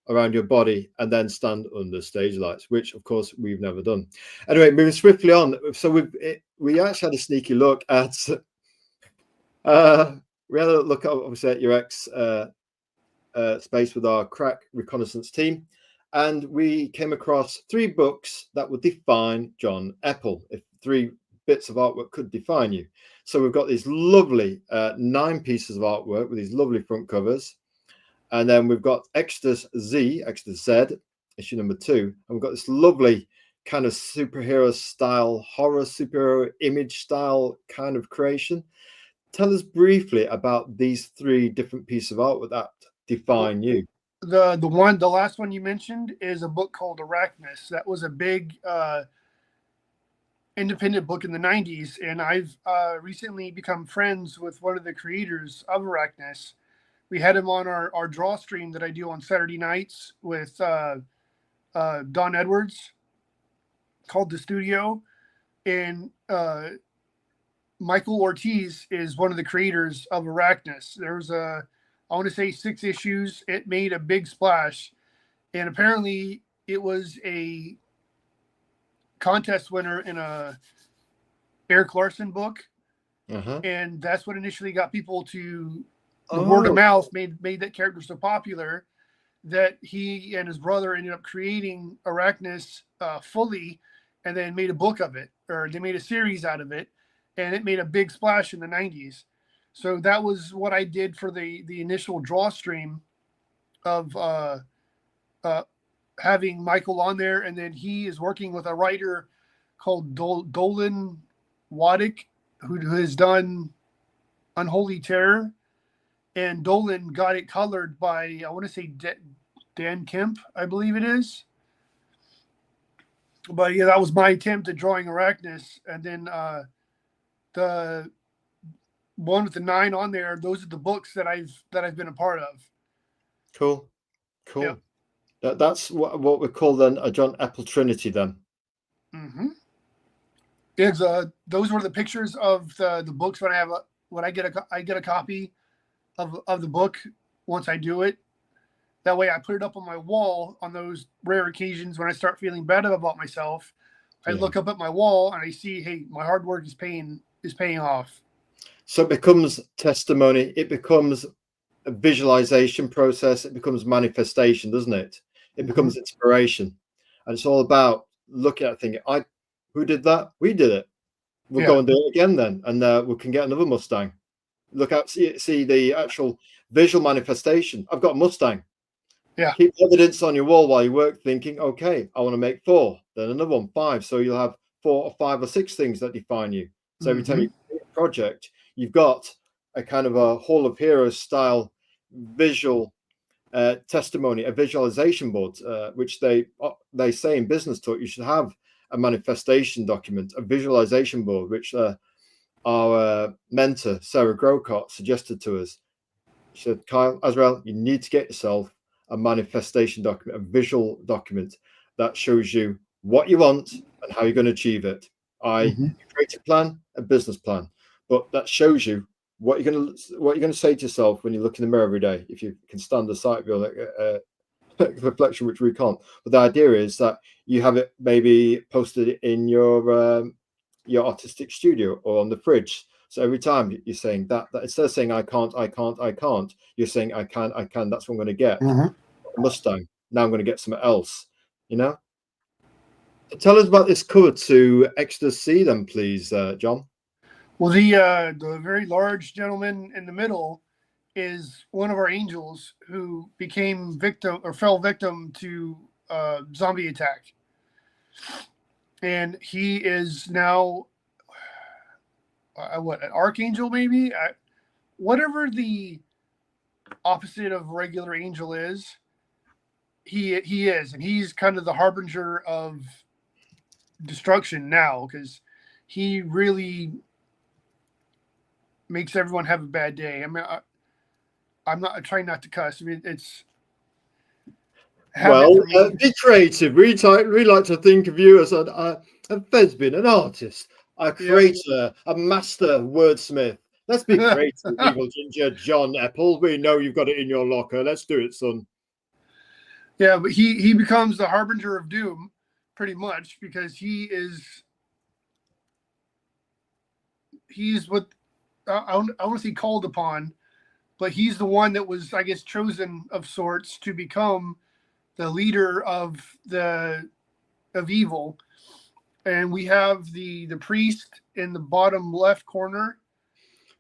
around your body and then stand under stage lights, which of course we've never done. Anyway, moving swiftly on. So we actually had a sneaky look at we had a look obviously at your ex space with our crack reconnaissance team, and we came across 3 books that would define John Epple. If 3 bits of artwork could define you. So we've got these lovely 9 pieces of artwork with these lovely front covers. And then we've got Exodus Z, issue number 2. And we've got this lovely kind of superhero style, horror superhero image style kind of creation. Tell us briefly about these 3 different pieces of artwork that define you. The last one you mentioned is a book called Arachnus. That was a big independent book in the 90s, and I've recently become friends with one of the creators of Arachnus. We had him on our draw stream that I do on Saturday nights with Don Edwards, called The Studio, and Michael Ortiz is one of the creators of Arachnus. There's I want to say 6 issues. It made a big splash, and apparently it was a contest winner in a Eric Larson book, and that's what initially got people to word of mouth made that character so popular that he and his brother ended up creating Arachnus fully, and then made a book of it, or they made a series out of it, and it made a big splash in the 90s. So that was what I did for the initial draw stream of having Michael on there, and then he is working with a writer called Dolan Waddick, who has done Unholy Terror, and Dolan got it colored by, I want to say Dan Kemp, I believe it is. But yeah, that was my attempt at drawing Arachnus, and then the one with the 9 on there, those are the books that I've been a part of. Cool. Yep. That's what we call then a John Epple Trinity then. Those were the pictures of the books when I get a copy of the book once I do it. That way I put it up on my wall on those rare occasions when I start feeling bad about myself. I look up at my wall and I see, hey, my hard work is paying off. So it becomes testimony. It becomes a visualization process. It becomes manifestation, doesn't it? It becomes inspiration. And it's all about looking at thinking, who did that? We did it. We'll go and do it again then. And we can get another Mustang. Look out, see the actual visual manifestation. I've got a Mustang. Yeah. Keep evidence on your wall while you work, thinking, okay, I want to make 4, then another one, 5. So you'll have 4 or 5 or 6 things that define you. So every time you create a project, you've got a kind of a Hall of Heroes style visual testimony, a visualization board, which they say in business talk you should have a manifestation document, a visualization board, which our mentor Sarah Grocott suggested to us. She said, Kyle, Azrael, you need to get yourself a manifestation document, a visual document that shows you what you want and how you're going to achieve it. Create a plan, a business plan, but that shows you what you're going to say to yourself when you look in the mirror every day. If you can stand the sight of your reflection, which we can't, but the idea is that you have it maybe posted in your artistic studio or on the fridge. So every time you're saying that instead of saying I can't, you're saying I can. That's what I'm going to get. A Mustang. Now I'm going to get something else. You know. So tell us about this cover to Exodus C, then, please, John. Well, the very large gentleman in the middle is one of our angels who fell victim to zombie attack, and he is now an archangel, maybe, whatever the opposite of regular angel is. He is, and he's kind of the harbinger of destruction now, because he really makes everyone have a bad day. I mean, I'm trying not to cuss. I mean, it's be creative. We like to think of you as a thespian, an artist, a creator, a master wordsmith. Let's be creative, evil ginger John Epple. We know you've got it in your locker. Let's do it, son. Yeah, but he becomes the harbinger of doom, pretty much, because he's what I want to say called upon, but he's the one that was, I guess, chosen of sorts to become the leader of evil. And we have the priest in the bottom left corner.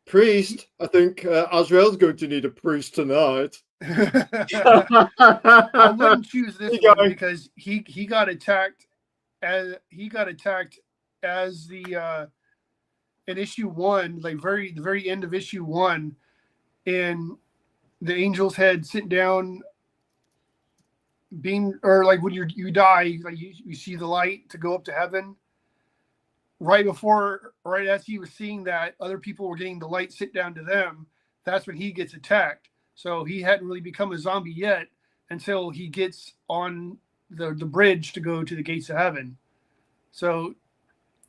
Priest? I think Azrael's going to need a priest tonight. I wouldn't choose this one because he got attacked as the in issue 1, like the very end of issue 1, and the angels had sit down like when you die, like you see the light to go up to heaven. Right as he was seeing that other people were getting the light sit down to them, that's when he gets attacked. So he hadn't really become a zombie yet until he gets on the bridge to go to the gates of heaven. So,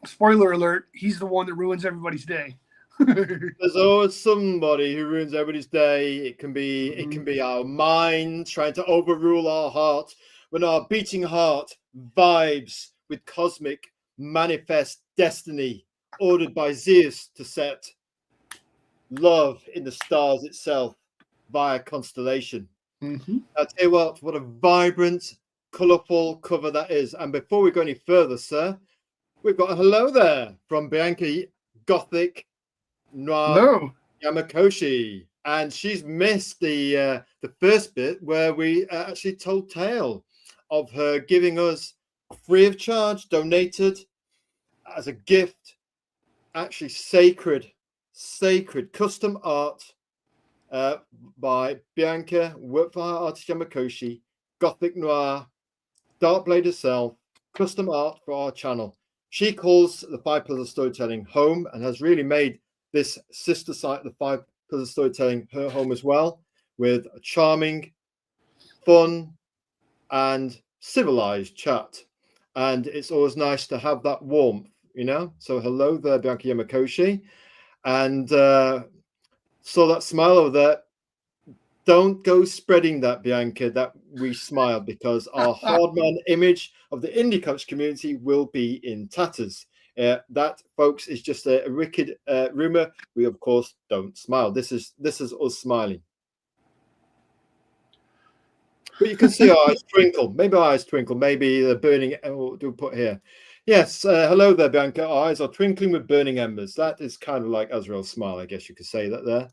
spoiler alert, he's the one that ruins everybody's day. There's always somebody who ruins everybody's day. It can be our mind trying to overrule our heart, when our beating heart vibes with cosmic manifest destiny ordered by Zeus to set love in the stars itself via constellation. I'll tell you what a vibrant, colourful cover that is. And before we go any further, sir, we've got a hello there from Bianca Gothic Noir Yamakoshi, and she's missed the first bit where we actually told tale of her giving us free of charge, donated as a gift, actually sacred custom art by Bianca, work for her artist Yamakoshi, Gothic Noir, Dark Blade herself, custom art for our channel. She calls the 5 Pillars of Storytelling home and has really made this sister site, the 5 Pillars of Storytelling, her home as well, with a charming, fun, and civilized chat. And it's always nice to have that warmth, you know. So hello there, Bianca Yamakoshi. And saw that smile over there. Don't go spreading that, Bianca, that we smile, because our hardman image of the indie coach community will be in tatters. That, folks, is just a wicked rumor. We, of course, don't smile. This is us smiling. But you can see our eyes twinkle. Maybe our eyes twinkle. Maybe the burning. What do we put here? Yes. Hello there, Bianca. Our eyes are twinkling with burning embers. That is kind of like Azrael's smile, I guess you could say that there.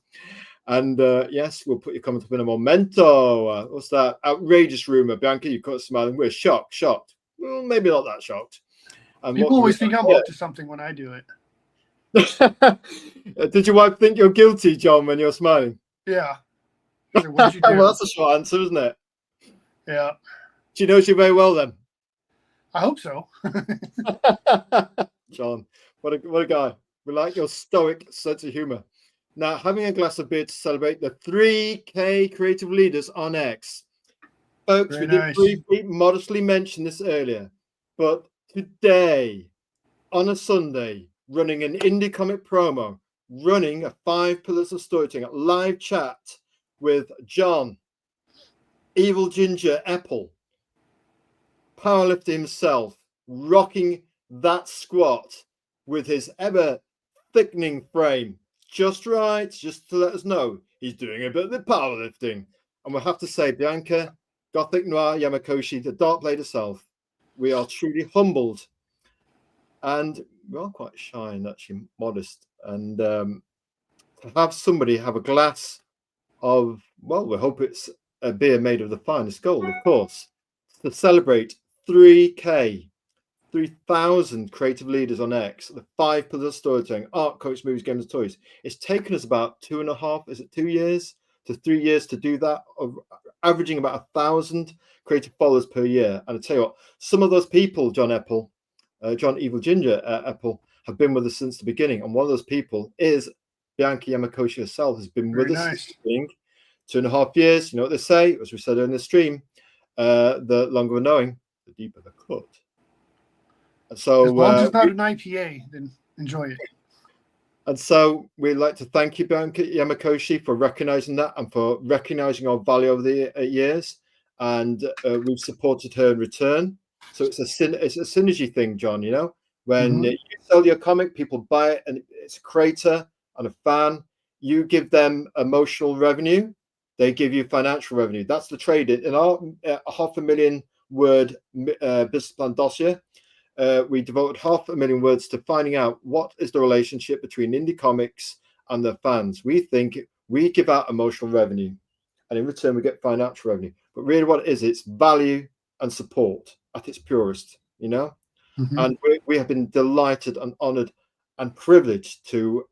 And yes, we'll put your comment up in a momento. What's that? Outrageous rumor, Bianca. You caught smiling. We're shocked. Well, maybe not that shocked. And people always think I'm up to something when I do it. Did your wife think you're guilty, John, when you're smiling? Yeah. So what did you Well, do? that's a short answer, isn't it? Yeah, She knows you very well then. I hope so. John, what a guy. We like your stoic sense of humor. Now, having a glass of beer to celebrate the 3K creative leaders on X. Folks, Very we did nice. briefly, modestly mention this earlier, but today, on a Sunday, running an indie comic promo, running a 5 pillars of storytelling, a live chat with John, Evil Ginger Epple, powerlifter himself, rocking that squat with his ever thickening frame just right, just to let us know he's doing a bit of the powerlifting. And we'll have to say, Bianca, Gothic Noir Yamakoshi, the Dark Blade herself, we are truly humbled and we are quite shy and actually modest. And to have somebody have a glass of, well, we hope it's a beer made of the finest gold, of course, to celebrate 3K, 3,000 creative leaders on X, the 5 pillars of storytelling, art, comics, movies, games, and toys. It's taken us about 2.5, is it 2 years to 3 years to do that, of averaging about 1,000 creative followers per year. And I tell you what, some of those people, John Epple, John Evil Ginger Epple, have been with us since the beginning. And one of those people is Bianca Yamakoshi herself, has been with us since the beginning, 2.5 years. You know what they say, as we said in the stream, the longer we're knowing, the deeper the cut. So, as long as it's not an IPA, then enjoy it. And so we'd like to thank you, Bianca Yamakoshi, for recognizing that and for recognizing our value over the years. And we've supported her in return. So it's a synergy thing, John, you know, when you sell your comic, people buy it, and it's a creator and a fan. You give them emotional revenue, they give you financial revenue. That's the trade. In our 500,000 word business plan dossier, we devoted 500,000 words to finding out what is the relationship between indie comics and their fans. We think we give out emotional revenue, and in return we get financial revenue. But really, what it is, it's value and support at its purest, you know. And we have been delighted and honored and privileged to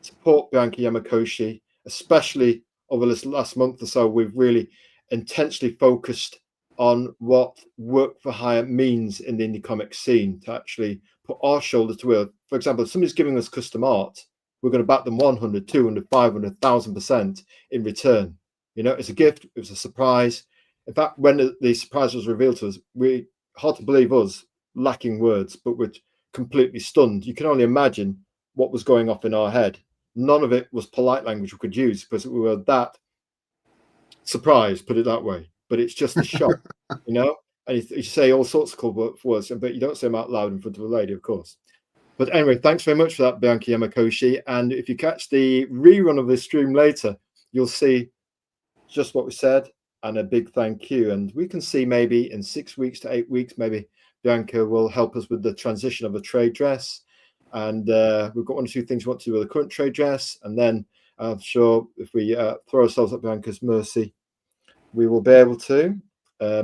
support Bianca Yamakoshi, especially over this last month or so. We've really intentionally focused on what work for hire means in the indie comic scene, to actually put our shoulder to it. For example, if somebody's giving us custom art, we're going to back them 100, 200, 500, 1,000% in return. You know, it's a gift, it was a surprise. In fact, when the surprise was revealed to us, hard to believe us, lacking words, but we're completely stunned. You can only imagine what was going off in our head. None of it was polite language we could use, because we were that surprised, put it that way. But it's just a shock, you know. And you say all sorts of cool words, but you don't say them out loud in front of a lady, of course. But anyway, thanks very much for that, Bianca Yamakoshi. And if you catch the rerun of this stream later, you'll see just what we said, and a big thank you. And we can see maybe in 6 weeks to 8 weeks, maybe Bianca will help us with the transition of a trade dress. And we've got 1 or 2 things we want to do with the current trade dress. And then I'm sure if we throw ourselves at Bianca's mercy, we will be able to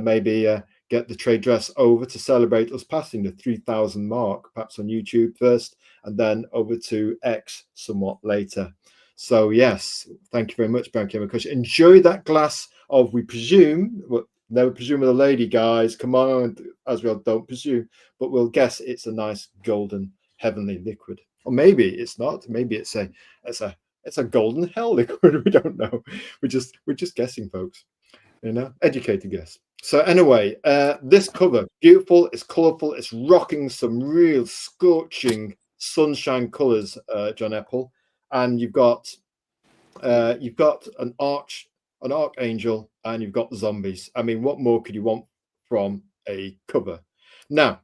maybe get the trade dress over to celebrate us passing the 3,000 mark, perhaps on YouTube first, and then over to X somewhat later. So yes, thank you very much, Bianca Yamakoshi. Enjoy that glass of, we presume, well, never presume with a lady, guys. Come on, Azrael, don't presume, but we'll guess it's a nice golden heavenly liquid, or maybe it's not. Maybe it's a golden hell liquid. We don't know. We're just guessing, folks. You know, educated guess. So anyway, this cover, beautiful, it's colorful, it's rocking some real scorching sunshine colors, John Epple, and you've got an archangel, and you've got zombies. I mean, what more could you want from a cover? Now,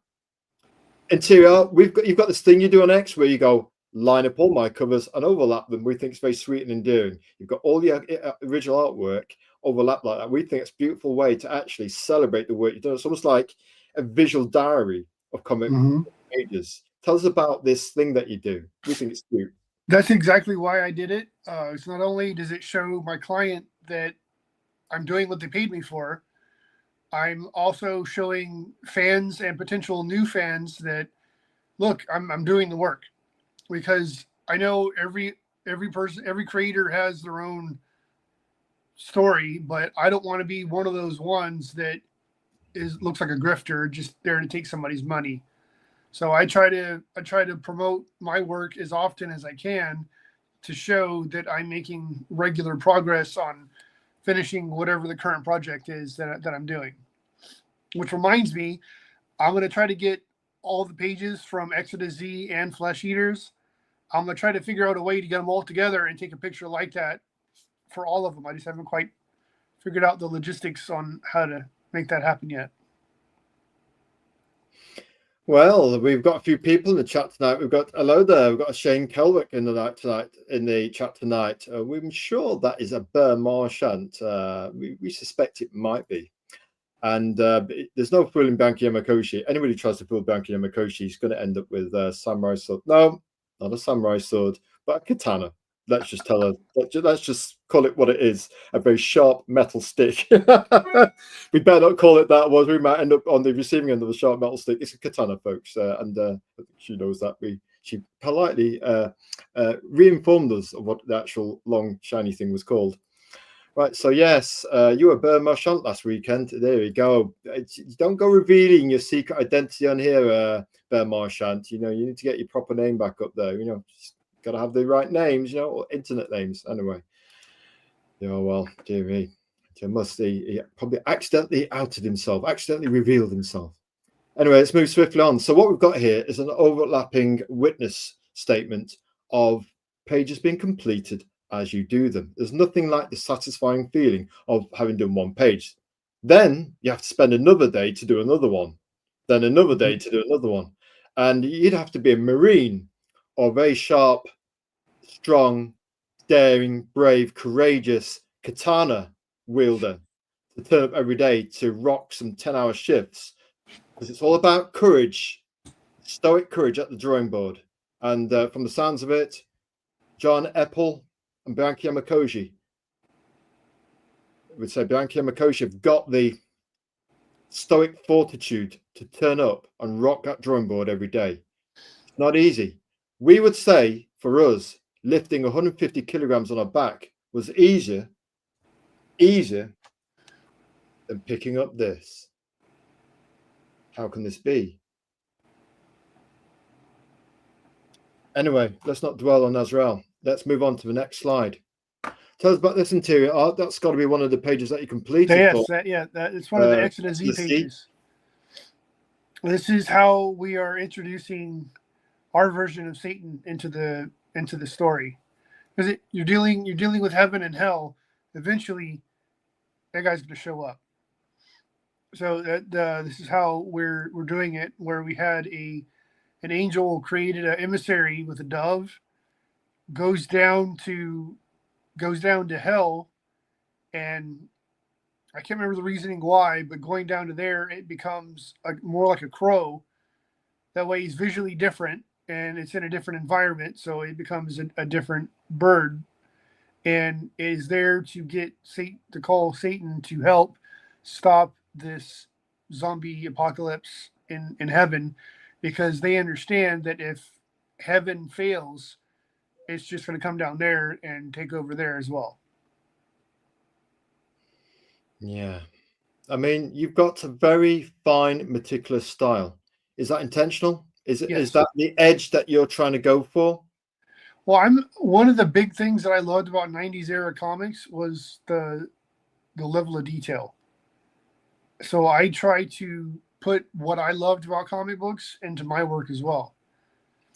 interior, you've got this thing you do on X where you go, line up all my covers and overlap them. We think it's very sweet and endearing. You've got all the original artwork overlap like that. We think it's a beautiful way to actually celebrate the work you've done. It's almost like a visual diary of comic pages. Tell us about this thing that you do. We think it's cute. That's exactly why I did it. It's not only does it show my client that I'm doing what they paid me for, I'm also showing fans and potential new fans that, look, I'm doing the work, because I know every person, every creator has their own story, but I don't want to be one of those ones that looks like a grifter, just there to take somebody's money. So I try to promote my work as often as I can to show that I'm making regular progress on finishing whatever the current project is that I'm doing. Which reminds me, I'm going to try to get all the pages from Exodus Z and Flesh Eaters. I'm going to try to figure out a way to get them all together and take a picture like that for all of them. I just haven't quite figured out the logistics on how to make that happen yet. Well, we've got a few people in the chat tonight. We've got hello there. We've got a Shane Kelwick in the chat tonight. We're sure that is a Bear Marchant. We suspect it might be. And there's no fooling Banki Yamakoshi. Anybody who tries to fool Banki Yamakoshi is going to end up with a samurai sword. No, not a samurai sword, but a katana. Let's just tell her. Let's just call it what it is: a very sharp metal stick. We better not call it that, was we might end up on the receiving end of a sharp metal stick. It's a katana, folks, and she knows that. She politely re-informed us of what the actual long shiny thing was called. Right, so yes, you were Bear Marchant last weekend. There we go. Don't go revealing your secret identity on here, Bear Marchant. You need to get your proper name back up there. Just got to have the right names, or internet names. Anyway, well, dear me, he probably accidentally outed himself, accidentally revealed himself. Anyway, let's move swiftly on. So what we've got here is an overlapping witness statement of pages being completed as you do them. There's nothing like the satisfying feeling of having done one page. Then you have to spend another day to do another one, then another day to do another one. And you'd have to be a Marine or very sharp, strong, daring, brave, courageous katana wielder to turn up every day to rock some 10-hour shifts, because it's all about courage, stoic courage at the drawing board. And from the sounds of it, John Epple and Banki Yamakoshi would say Banki Yamakoshi have got the stoic fortitude to turn up and rock that drawing board every day. It's not easy. We would say, for us, lifting 150 kilograms on our back was easier than picking up this. How can this be? Anyway, let's not dwell on Azrael. Let's move on to the next slide. Tell us about this interior art. That's got to be one of the pages that you completed. Yes, it's one of the Exodus Z pages. This is how we are introducing our version of Satan into the story, because you're dealing with heaven and hell. Eventually, that guy's going to show up. So this is how we're doing it, where we had an angel created an emissary with a dove, goes down to hell, and I can't remember the reasoning why, but going down to there, it becomes more like a crow. That way he's visually different, and it's in a different environment, so it becomes a different bird, and is there to get to call Satan to help stop this zombie apocalypse in heaven, because they understand that if heaven fails, it's just going to come down there and take over there as well. Yeah. I mean, you've got a very fine, meticulous style. Is that intentional? Is that the edge that you're trying to go for? Well, one of the big things that I loved about 90s era comics was the level of detail. So I try to put what I loved about comic books into my work as well.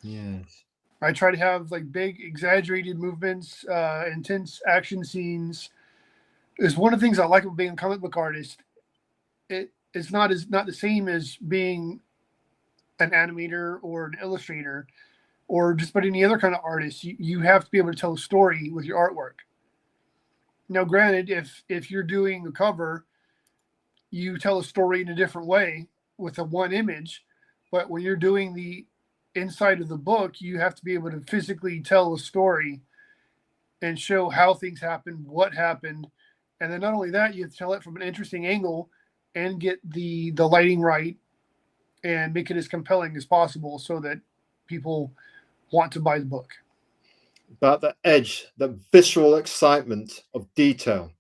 Yes. I try to have like big, exaggerated movements, intense action scenes. Is one of the things I like about being a comic book artist. It's not the same as being an animator or an illustrator or just about any other kind of artist. You have to be able to tell a story with your artwork. Now, granted, if you're doing a cover, you tell a story in a different way with a one image, but when you're doing the inside of the book, you have to be able to physically tell a story and show how things happened, what happened, and then not only that, you have to tell it from an interesting angle and get the lighting right and make it as compelling as possible so that people want to buy the book. About the edge, the visceral excitement of detail.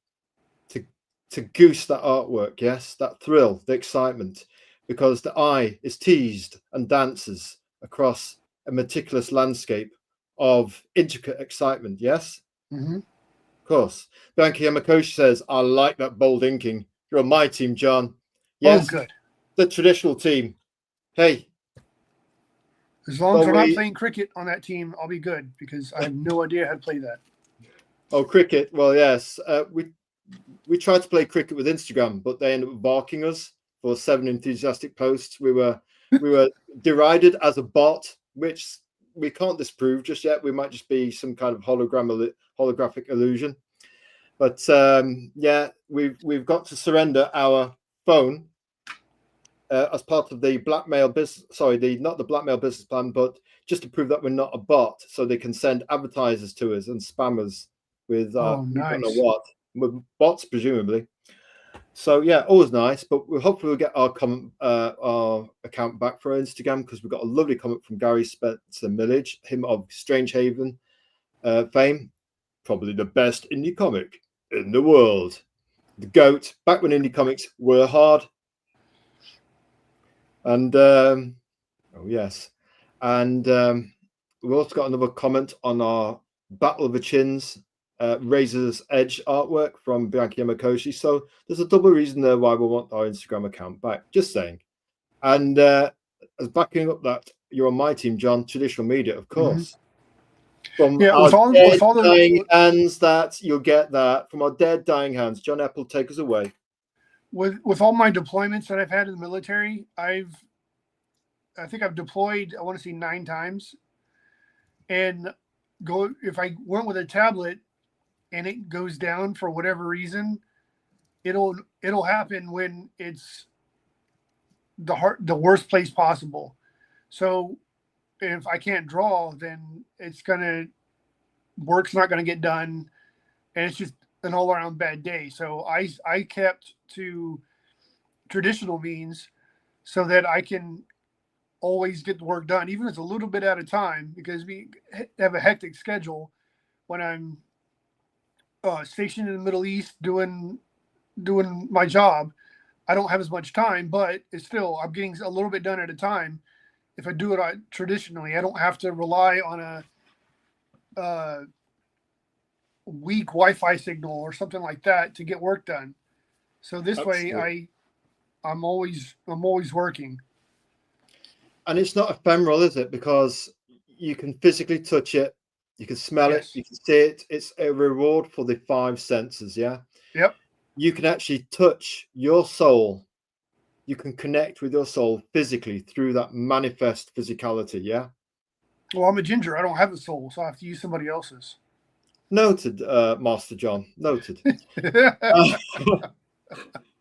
to goose that artwork, yes, that thrill, the excitement, because the eye is teased and dances across a meticulous landscape of intricate excitement, yes? Mm-hmm. Of course. Bianca Yamakoshi says, I like that bold inking. You're on my team, John. Oh, Yes, good. the traditional team. Hey. As long as we're not playing cricket on that team, I'll be good because I have no idea how to play that. Oh, cricket. Well, yes. We tried to play cricket with Instagram, but they ended up barking us for 7 enthusiastic posts. We were derided as a bot, which we can't disprove just yet. We might just be some kind of holographic illusion. But yeah, we've got to surrender our phone as part of the blackmail business. Sorry, not the blackmail business plan, but just to prove that we're not a bot, so they can send advertisers to us and spam us with Oh, we don't know nice. what, with bots presumably. So yeah, always nice. But hopefully we'll get our account back for our Instagram, because we've got a lovely comment from Gary Spencer Millage, him of Strange Haven fame, probably the best indie comic in the world. The GOAT, back when indie comics were hard. And oh yes, and we've also got another comment on our Battle of the Chins Razor's Edge artwork from Bianca Yamakoshi. So there's a double reason there why we want our Instagram account back. Just saying. And as backing up that you're on my team, John, traditional media, of course. From our dead, dying hands, that you'll get that from our dead, dying hands. John Epple, take us away. With all my deployments that I've had in the military, I think I've deployed, I want to say 9 times. And if I went with a tablet and it goes down for whatever reason, it'll happen when it's the worst place possible. So if I can't draw, then work's not gonna get done, and it's just an all around bad day. So I kept to traditional means so that I can always get the work done, even if it's a little bit at a time, because we have a hectic schedule when I'm stationed in the Middle East doing my job. I don't have as much time, but it's still, I'm getting a little bit done at a time. If I do it traditionally, I don't have to rely on a weak Wi-Fi signal or something like that to get work done. So this way, I'm always working. And it's not ephemeral, is it? Because you can physically touch it, you can smell it, you can see it. It's a reward for the 5 senses. Yeah. Yep. You can actually touch your soul. You can connect with your soul physically through that manifest physicality. Yeah. Well, I'm a ginger. I don't have a soul, so I have to use somebody else's. Noted, Master John. Noted.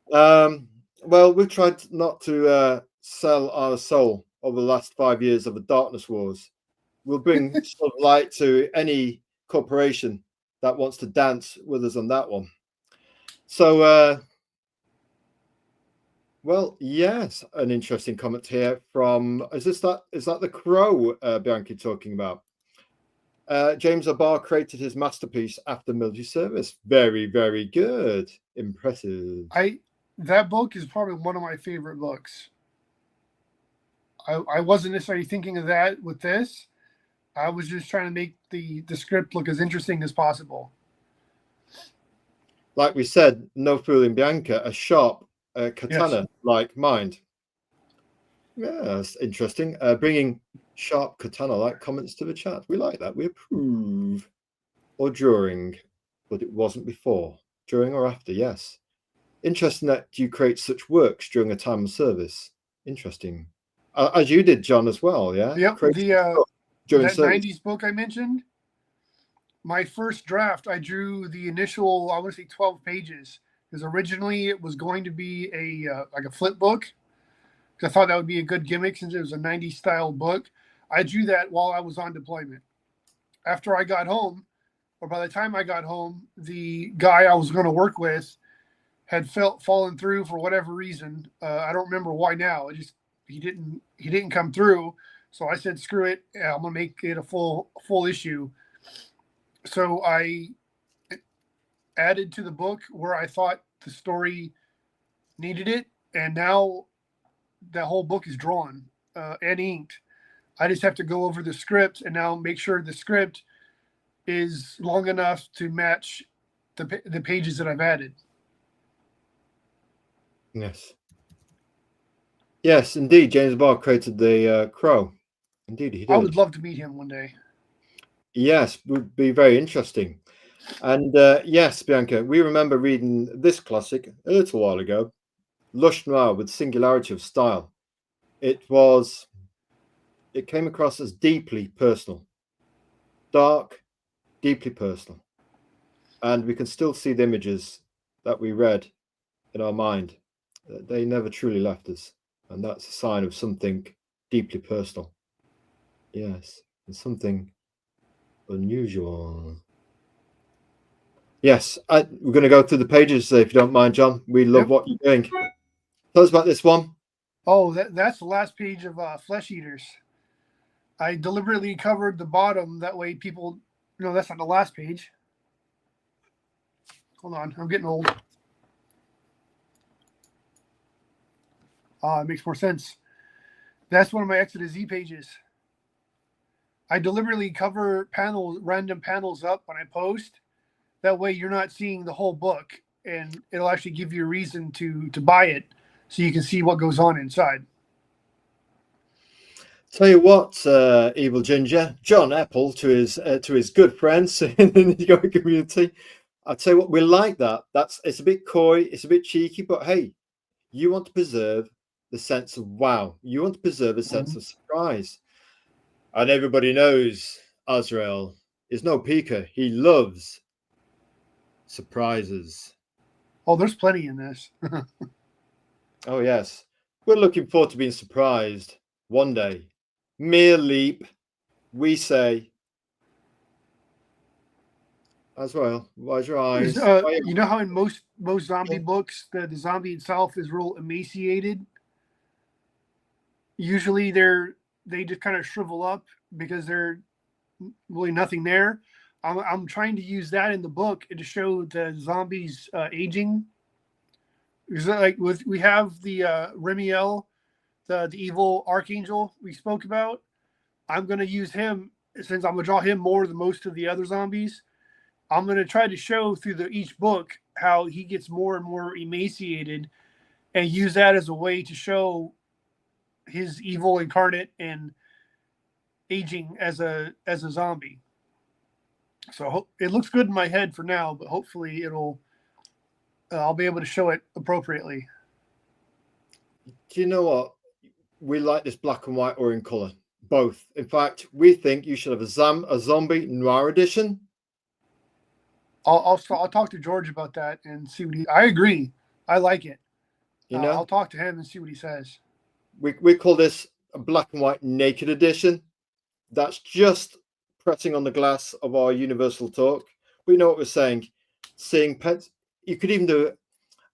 Well, we've tried not to sell our soul over the last 5 years of the Darkness Wars. We'll bring some light to any corporation that wants to dance with us on that one. So, well, yes, an interesting comment here from, is that the Crow Bianchi talking about? James O'Barr created his masterpiece after military service. Very, very good. Impressive. That book is probably one of my favorite books. I wasn't necessarily thinking of that with this. I was just trying to make the script look as interesting as possible. Like we said, no fooling Bianca, a sharp katana-like mind. Yeah, that's interesting. Bringing sharp katana-like comments to the chat. We like that. We approve. Or during, but it wasn't before. During or after, yes. Interesting that you create such works during a time of service. Interesting. As you did, John, as well, yeah? Yep. During that service. 90s book I mentioned, my first draft, I drew the initial, I want to say 12 pages. Because originally it was going to be like a flip book. Because I thought that would be a good gimmick since it was a 90s style book. I drew that while I was on deployment. After I got home, or by the time I got home, the guy I was going to work with had fallen through for whatever reason. I don't remember why now. He didn't come through. So I said, screw it. I'm gonna make it a full issue. So I added to the book where I thought the story needed it, and now that whole book is drawn and inked. I just have to go over the script and now make sure the script is long enough to match the pages that I've added. Yes. Yes, indeed. James Barr created the Crow. Indeed, he did. I would love to meet him one day. Yes, would be very interesting. And yes, Bianca, we remember reading this classic a little while ago, Lush Noir with Singularity of Style. It came across as deeply personal, dark, deeply personal. And we can still see the images that we read in our mind. They never truly left us. And that's a sign of something deeply personal. Yes, and something unusual. Yes, we're going to go through the pages if you don't mind, John. We love what you're doing. Tell us about this one. Oh, that's the last page of Flesh Eaters. I deliberately covered the bottom. That way people, no, that's not the last page. Hold on, I'm getting old. It makes more sense. That's one of my Exodus Z pages. I deliberately cover random panels up when I post. That way you're not seeing the whole book, and it'll actually give you a reason to buy it so you can see what goes on inside. Tell you what, Evil Ginger, John Epple to his good friends in the community. I'd say what we like that. It's a bit coy, it's a bit cheeky, but hey, you want to preserve the sense of wow. You want to preserve a sense of surprise. And everybody knows Azrael is no peeker. He loves surprises. Oh, there's plenty in this. Oh, yes. We're looking forward to being surprised one day. Mere leap, we say. Azrael, why's your eyes? You know how in most zombie books, the zombie itself is real emaciated? Usually they just kind of shrivel up because they're really nothing there. I'm trying to use that in the book to show the zombies aging. Because like we have the Remiel, the evil archangel we spoke about. I'm going to use him since I'm going to draw him more than most of the other zombies. I'm going to try to show through each book how he gets more and more emaciated, and use that as a way to show his evil incarnate and aging as a zombie. So it looks good in my head for now, but hopefully I'll be able to show it appropriately. Do you know what? We like this black and white or in color. Both. In fact, we think you should have a zombie noir edition. I'll talk to George about that and see what I agree. I like it. You know, I'll talk to him and see what he says. We call this a black and white naked edition. That's just pressing on the glass of our universal talk. We know what we're saying. Seeing pets. You could even do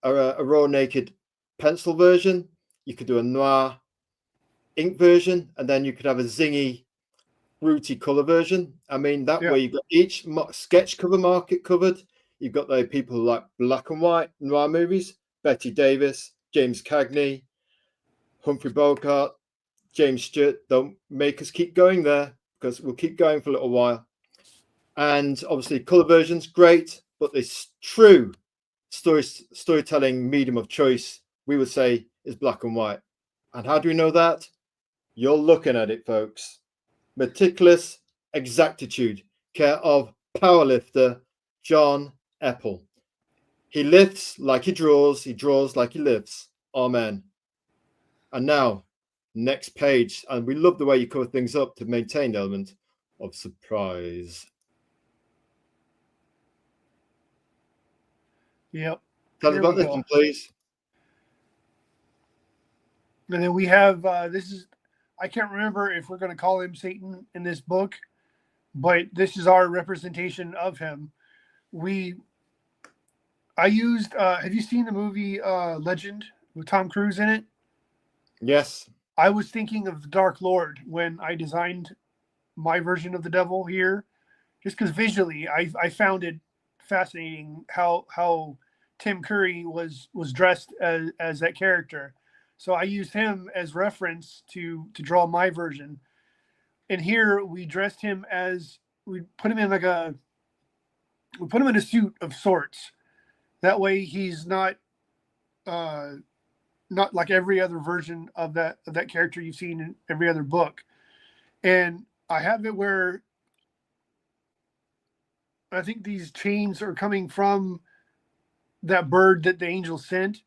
a raw naked pencil version. You could do a noir ink version, and then you could have a zingy, fruity color version. I mean, that way you've got each sketch cover market covered. You've got the people who like black and white noir movies: Betty Davis, James Cagney, Humphrey Bogart, James Stewart. Don't make us keep going there, because we'll keep going for a little while. And obviously, color versions, great, but this true storytelling medium of choice, we would say, is black and white. And how do we know that? You're looking at it, folks. Meticulous exactitude, care of powerlifter John Epple. He lifts like he draws like he lifts. Amen. And now, next page. And we love the way you cover things up to maintain the element of surprise. Yep. Tell us about this one, please. And then we have I can't remember if we're going to call him Satan in this book, but this is our representation of him. I used have you seen the movie Legend with Tom Cruise in it? Yes. I was thinking of the Dark Lord when I designed my version of the devil here, just because visually I found it fascinating how Tim Curry was dressed as that character. So I used him as reference to draw my version. And here we dressed him as, we put him in a suit of sorts. That way he's not like every other version of that character you've seen in every other book. And I have it where I think these chains are coming from that bird that the angel sent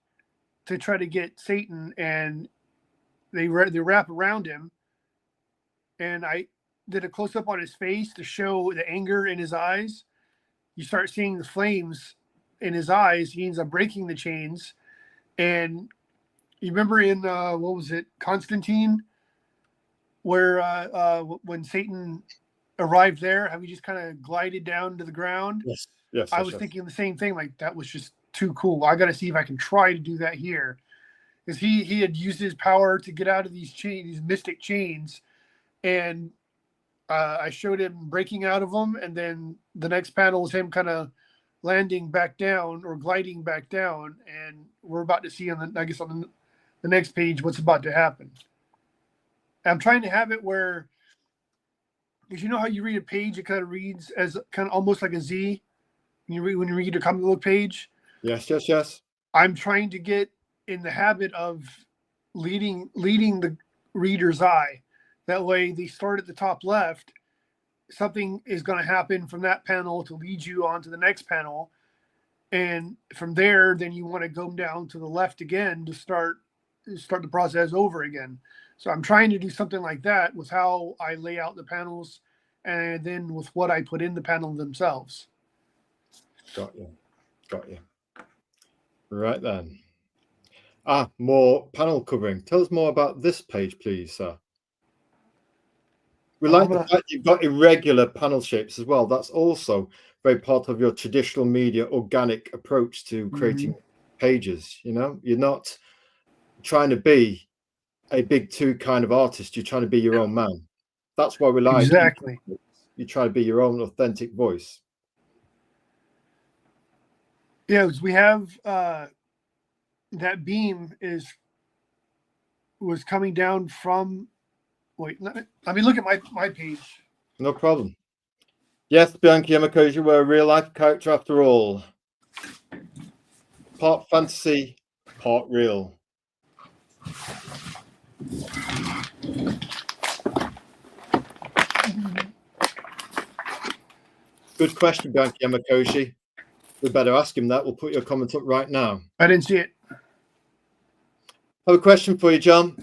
to try to get Satan, and they wrap around him. And I did a close up on his face to show the anger in his eyes. You start seeing the flames in his eyes. He ends up breaking the chains. And you remember in what was it, Constantine, where when Satan arrived there, how he just kind of glided down to the ground? Yes. I was thinking the same thing. Like, that was just too cool. I got to see if I can try to do that here, because he had used his power to get out of these mystic chains, and I showed him breaking out of them, and then the next panel is him kind of landing back down or gliding back down, and we're about to see on the next page what's about to happen. I'm trying to have it where, because you know how you read a page, it kind of reads as kind of almost like a Z when you read a comic book page. Yes. I'm trying to get in the habit of leading the reader's eye. That way they start at the top left. Something is going to happen from that panel to lead you on to the next panel. And from there, then you want to go down to the left again to start the process over again. So I'm trying to do something like that with how I lay out the panels, and then with what I put in the panel themselves. Got you. Right then. More panel covering. Tell us more about this page, please, sir. We like the fact you've got irregular panel shapes as well. That's also very part of your traditional media organic approach to creating pages. You know, you're not trying to be a big two kind of artist. You're trying to be your own man. That's why we like exactly. You try to be your own authentic voice. Yeah, we have that beam was coming down from. Wait, let me look at my page. No problem. Yes, Bianca Yamakoshi, we're a real life character after all. Part fantasy, part real. Good question, Bianca Yamakoshi. We better ask him that. We'll put your comment up right now. I didn't see it. I have a question for you, John.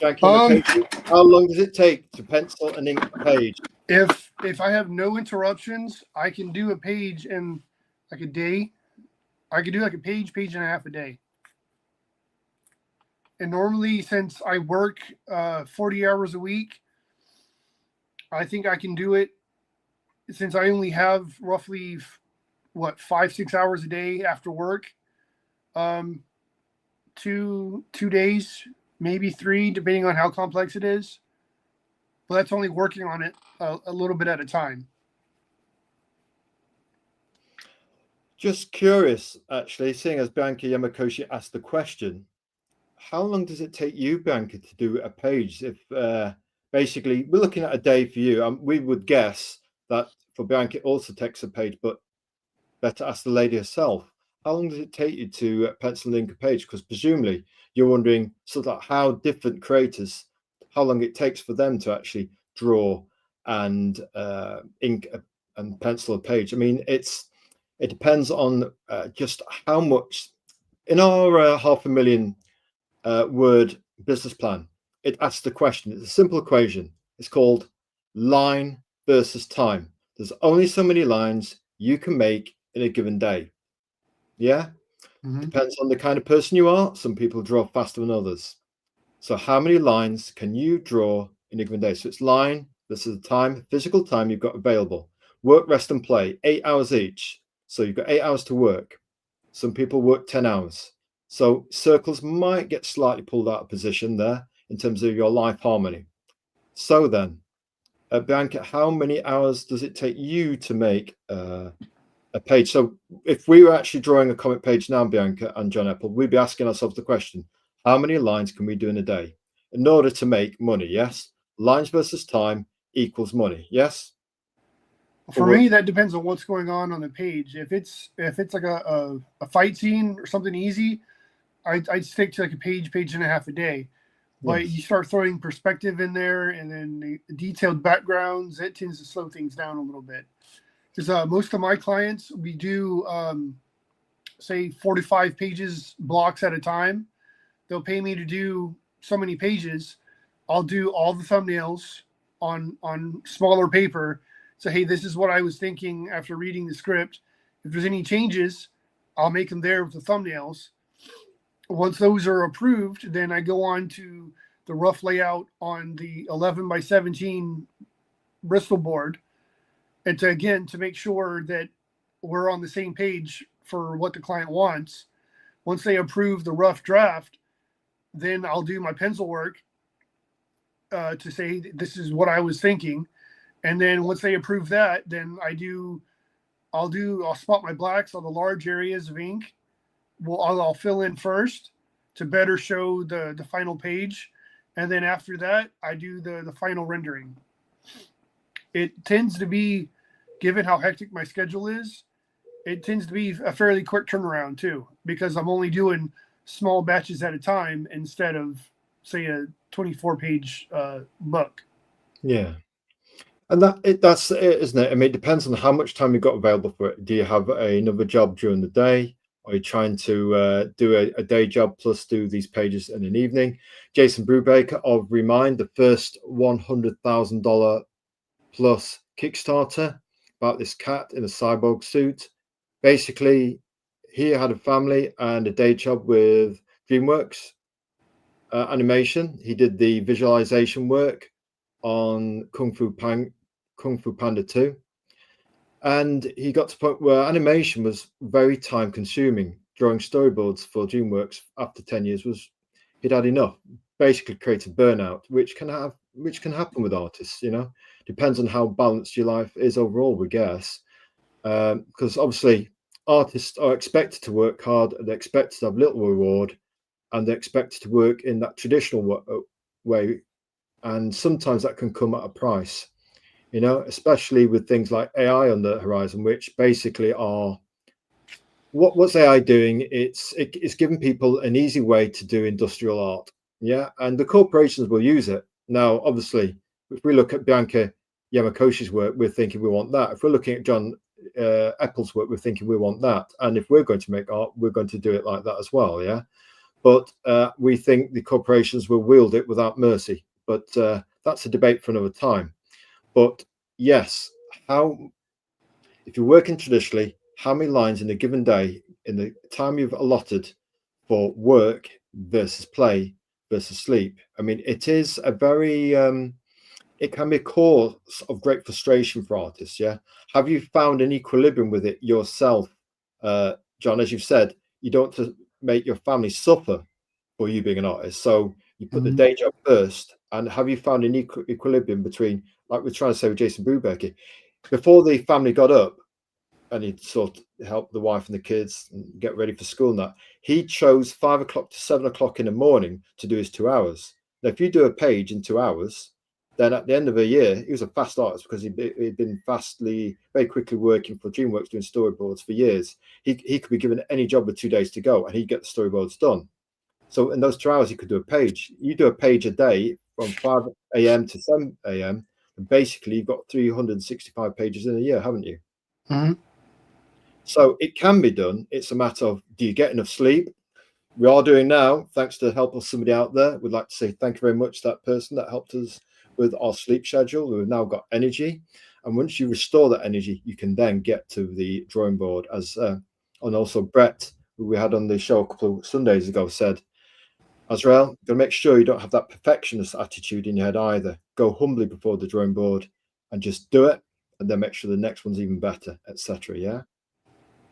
How long does it take to pencil and ink a page? If I have no interruptions, I can do a page in like a day. I could do like a page and a half a day. And normally, since I work 40 hours a week, I think I can do it, since I only have roughly 5-6 hours a day after work. 2 days, maybe 3, depending on how complex it is. But that's only working on it a little bit at a time. Just curious, actually, seeing as Bianca Yamakoshi asked the question, how long does it take you, Bianca, to do a page? If basically we're looking at a day for you, we would guess that for Bianca it also takes a page, but better ask the lady herself. How long does it take you to pencil and ink a page? Because presumably you're wondering sort of how different creators, how long it takes for them to actually draw and ink and pencil a page. I mean, it depends on just how much. In our 500,000 word business plan, it asks the question. It's a simple equation. It's called line versus time. There's only so many lines you can make in a given day. Yeah. Depends on the kind of person you are. Some people draw faster than others. So how many lines can you draw in a given day? So it's line, this is the time, physical time you've got available. Work, rest and play, 8 hours each. So you've got 8 hours to work. Some people work 10 hours. So circles might get slightly pulled out of position there in terms of your life harmony. So then, Bianca, how many hours does it take you to make a page. So if we were actually drawing a comic page now, Bianca and John Epple, we'd be asking ourselves the question, how many lines can we do in a day in order to make money? Yes. Lines versus time equals money. Yes. For me, that depends on what's going on the page. If it's like a fight scene or something easy, I'd stick to like a page and a half a day. But Yes. you start throwing perspective in there and then the detailed backgrounds, it tends to slow things down a little bit. Because most of my clients, we do say 45 pages blocks at a time. They'll pay me to do so many pages. I'll do all the thumbnails on smaller paper. So, hey, this is what I was thinking after reading the script. If there's any changes, I'll make them there with the thumbnails. Once those are approved, then I go on to the rough layout on the 11 by 17 Bristol board. And to make sure that we're on the same page for what the client wants. Once they approve the rough draft, then I'll do my pencil work to say this is what I was thinking. And then once they approve that, then I'll spot my blacks on the large areas of ink. I'll fill in first to better show the final page. And then after that, I do the final rendering. It tends to be, given how hectic my schedule is, it tends to be a fairly quick turnaround too, because I'm only doing small batches at a time instead of, say, a 24-page book. Yeah. And that's it, isn't it? I mean, it depends on how much time you've got available for it. Do you have another job during the day? Or are you trying to do a day job plus do these pages in an evening? Jason Brubaker of Remind, the first $100,000 plus Kickstarter about this cat in a cyborg suit. Basically, he had a family and a day job with DreamWorks animation. He did the visualization work on Kung Fu Panda 2. And he got to the point where animation was very time consuming. Drawing storyboards for DreamWorks after 10 years he'd had enough. Basically created burnout, which can happen with artists, depends on how balanced your life is overall, we guess. Because obviously artists are expected to work hard, they're expected to have little reward, and they're expected to work in that traditional way. And sometimes that can come at a price, especially with things like AI on the horizon, which basically are what's AI doing? It's giving people an easy way to do industrial art. Yeah. And the corporations will use it. Now, obviously, if we look at Bianca Yamakoshi's work, we're thinking we want that. If we're looking at John Epple's work, we're thinking we want that. And if we're going to make art, we're going to do it like that as well. Yeah. But we think the corporations will wield it without mercy. But that's a debate for another time. But yes, if you're working traditionally, how many lines in a given day, in the time you've allotted for work versus play versus sleep? I mean, it is a very, it can be a cause of great frustration for artists. Yeah. Have you found an equilibrium with it yourself, John? As you've said, you don't want to make your family suffer for you being an artist. So you put the day job first. And have you found an equilibrium between, like we're trying to say with Jason Brubaker, before the family got up and he'd sort of help the wife and the kids and get ready for school and that, he chose 5 o'clock to 7 o'clock in the morning to do his 2 hours. Now, if you do a page in 2 hours, then at the end of a year, he was a fast artist because he'd been very quickly working for DreamWorks doing storyboards for years. He could be given any job with 2 days to go and he'd get the storyboards done. So in those 2 hours, he could do a page. You do a page a day from 5 a.m. to 7 a.m. And basically, you've got 365 pages in a year, haven't you? Mm-hmm. So it can be done. It's a matter of, do you get enough sleep? We are doing now, thanks to the help of somebody out there. We'd like to say thank you very much to that person that helped us with our sleep schedule. We've now got energy. And once you restore that energy, you can then get to the drawing board. And also Brett, who we had on the show a couple of Sundays ago, said, Azrael, you've got to make sure you don't have that perfectionist attitude in your head either. Go humbly before the drawing board and just do it, and then make sure the next one's even better, etc. Yeah.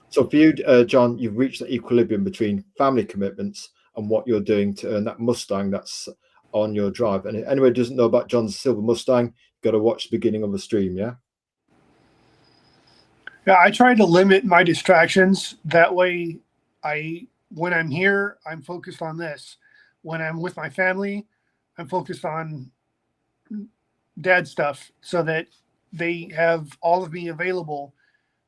So for you, John, you've reached the equilibrium between family commitments and what you're doing to earn that Mustang that's on your drive. And if anyone doesn't know about John's silver Mustang, you've got to watch the beginning of the stream. Yeah. Yeah, I try to limit my distractions. That way, when I'm here, I'm focused on this. When I'm with my family, I'm focused on dad stuff, so that they have all of me available,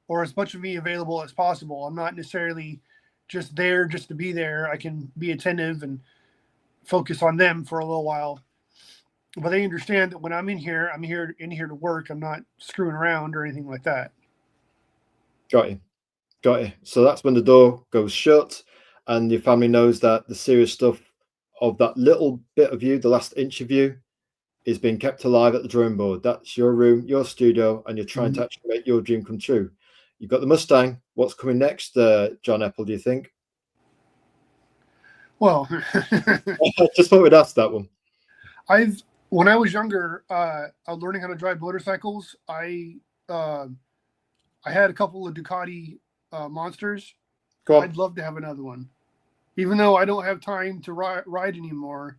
or as much of me available as possible. I'm not necessarily just there just to be there. I can be attentive and focus on them for a little while. But they understand that when I'm here in here to work. I'm not screwing around or anything like that. Got you. Got you. So that's when the door goes shut and your family knows that the serious stuff of that little bit of you, the last inch of you, is being kept alive at the drawing board. That's your room, your studio, and you're trying to actually make your dream come true. You've got the Mustang. What's coming next, John Epple, do you think? Well, I just thought we'd ask that one. When I was younger, learning how to drive motorcycles, I had a couple of Ducati monsters. Go on. I'd love to have another one. Even though I don't have time to ride anymore,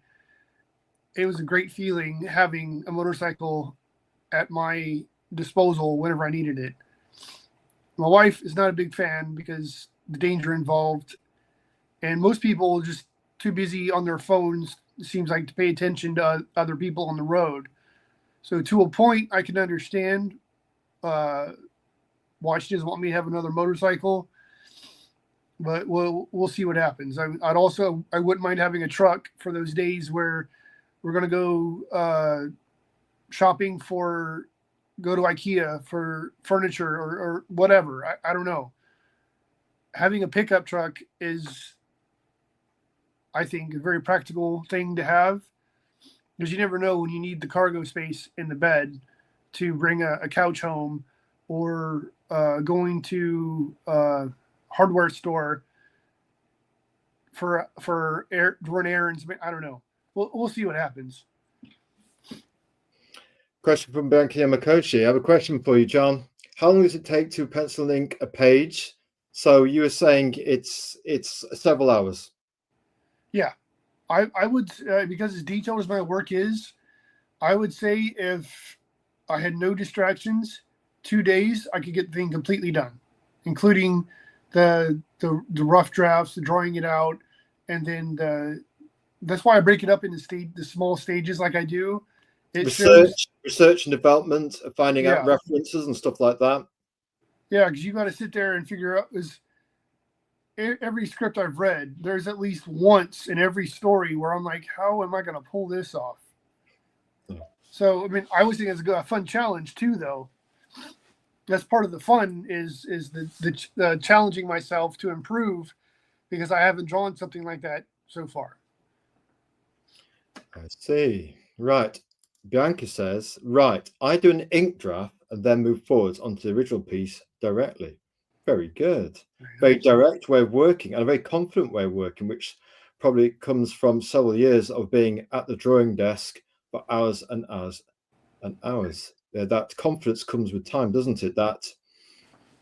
it was a great feeling having a motorcycle at my disposal whenever I needed it. My wife is not a big fan because the danger involved, and most people are just too busy on their phones, it seems like, to pay attention to other people on the road. So to a point, I can understand why she doesn't want me to have another motorcycle, but we'll see what happens. I wouldn't mind having a truck for those days where we're gonna go shopping go to IKEA for furniture or whatever. I don't know. Having a pickup truck is, I think, a very practical thing to have, because you never know when you need the cargo space in the bed to bring a couch home, or going to a hardware store to run errands. I don't know. We'll see what happens. Question from Bianca Yamakoshi. I have a question for you, John. How long does it take to pencil and ink a page? So you were saying it's several hours. Yeah, I would, because as detailed as my work is, I would say if I had no distractions, 2 days I could get the thing completely done, including the rough drafts, the drawing it out, and then that's why I break it up into the small stages like I do. Research and development, finding out references and stuff like that. Yeah, because you got to sit there and figure out, every script I've read, there's at least once in every story where I'm like, how am I going to pull this off? So, I mean, I always think it's a fun challenge too, though. That's part of the fun is the challenging myself to improve, because I haven't drawn something like that so far. I see. Right. Bianca says, right, I do an ink draft and then move forwards onto the original piece directly. Very good. Very direct way of working, and a very confident way of working, which probably comes from several years of being at the drawing desk for hours and hours and hours. That confidence comes with time, doesn't it? That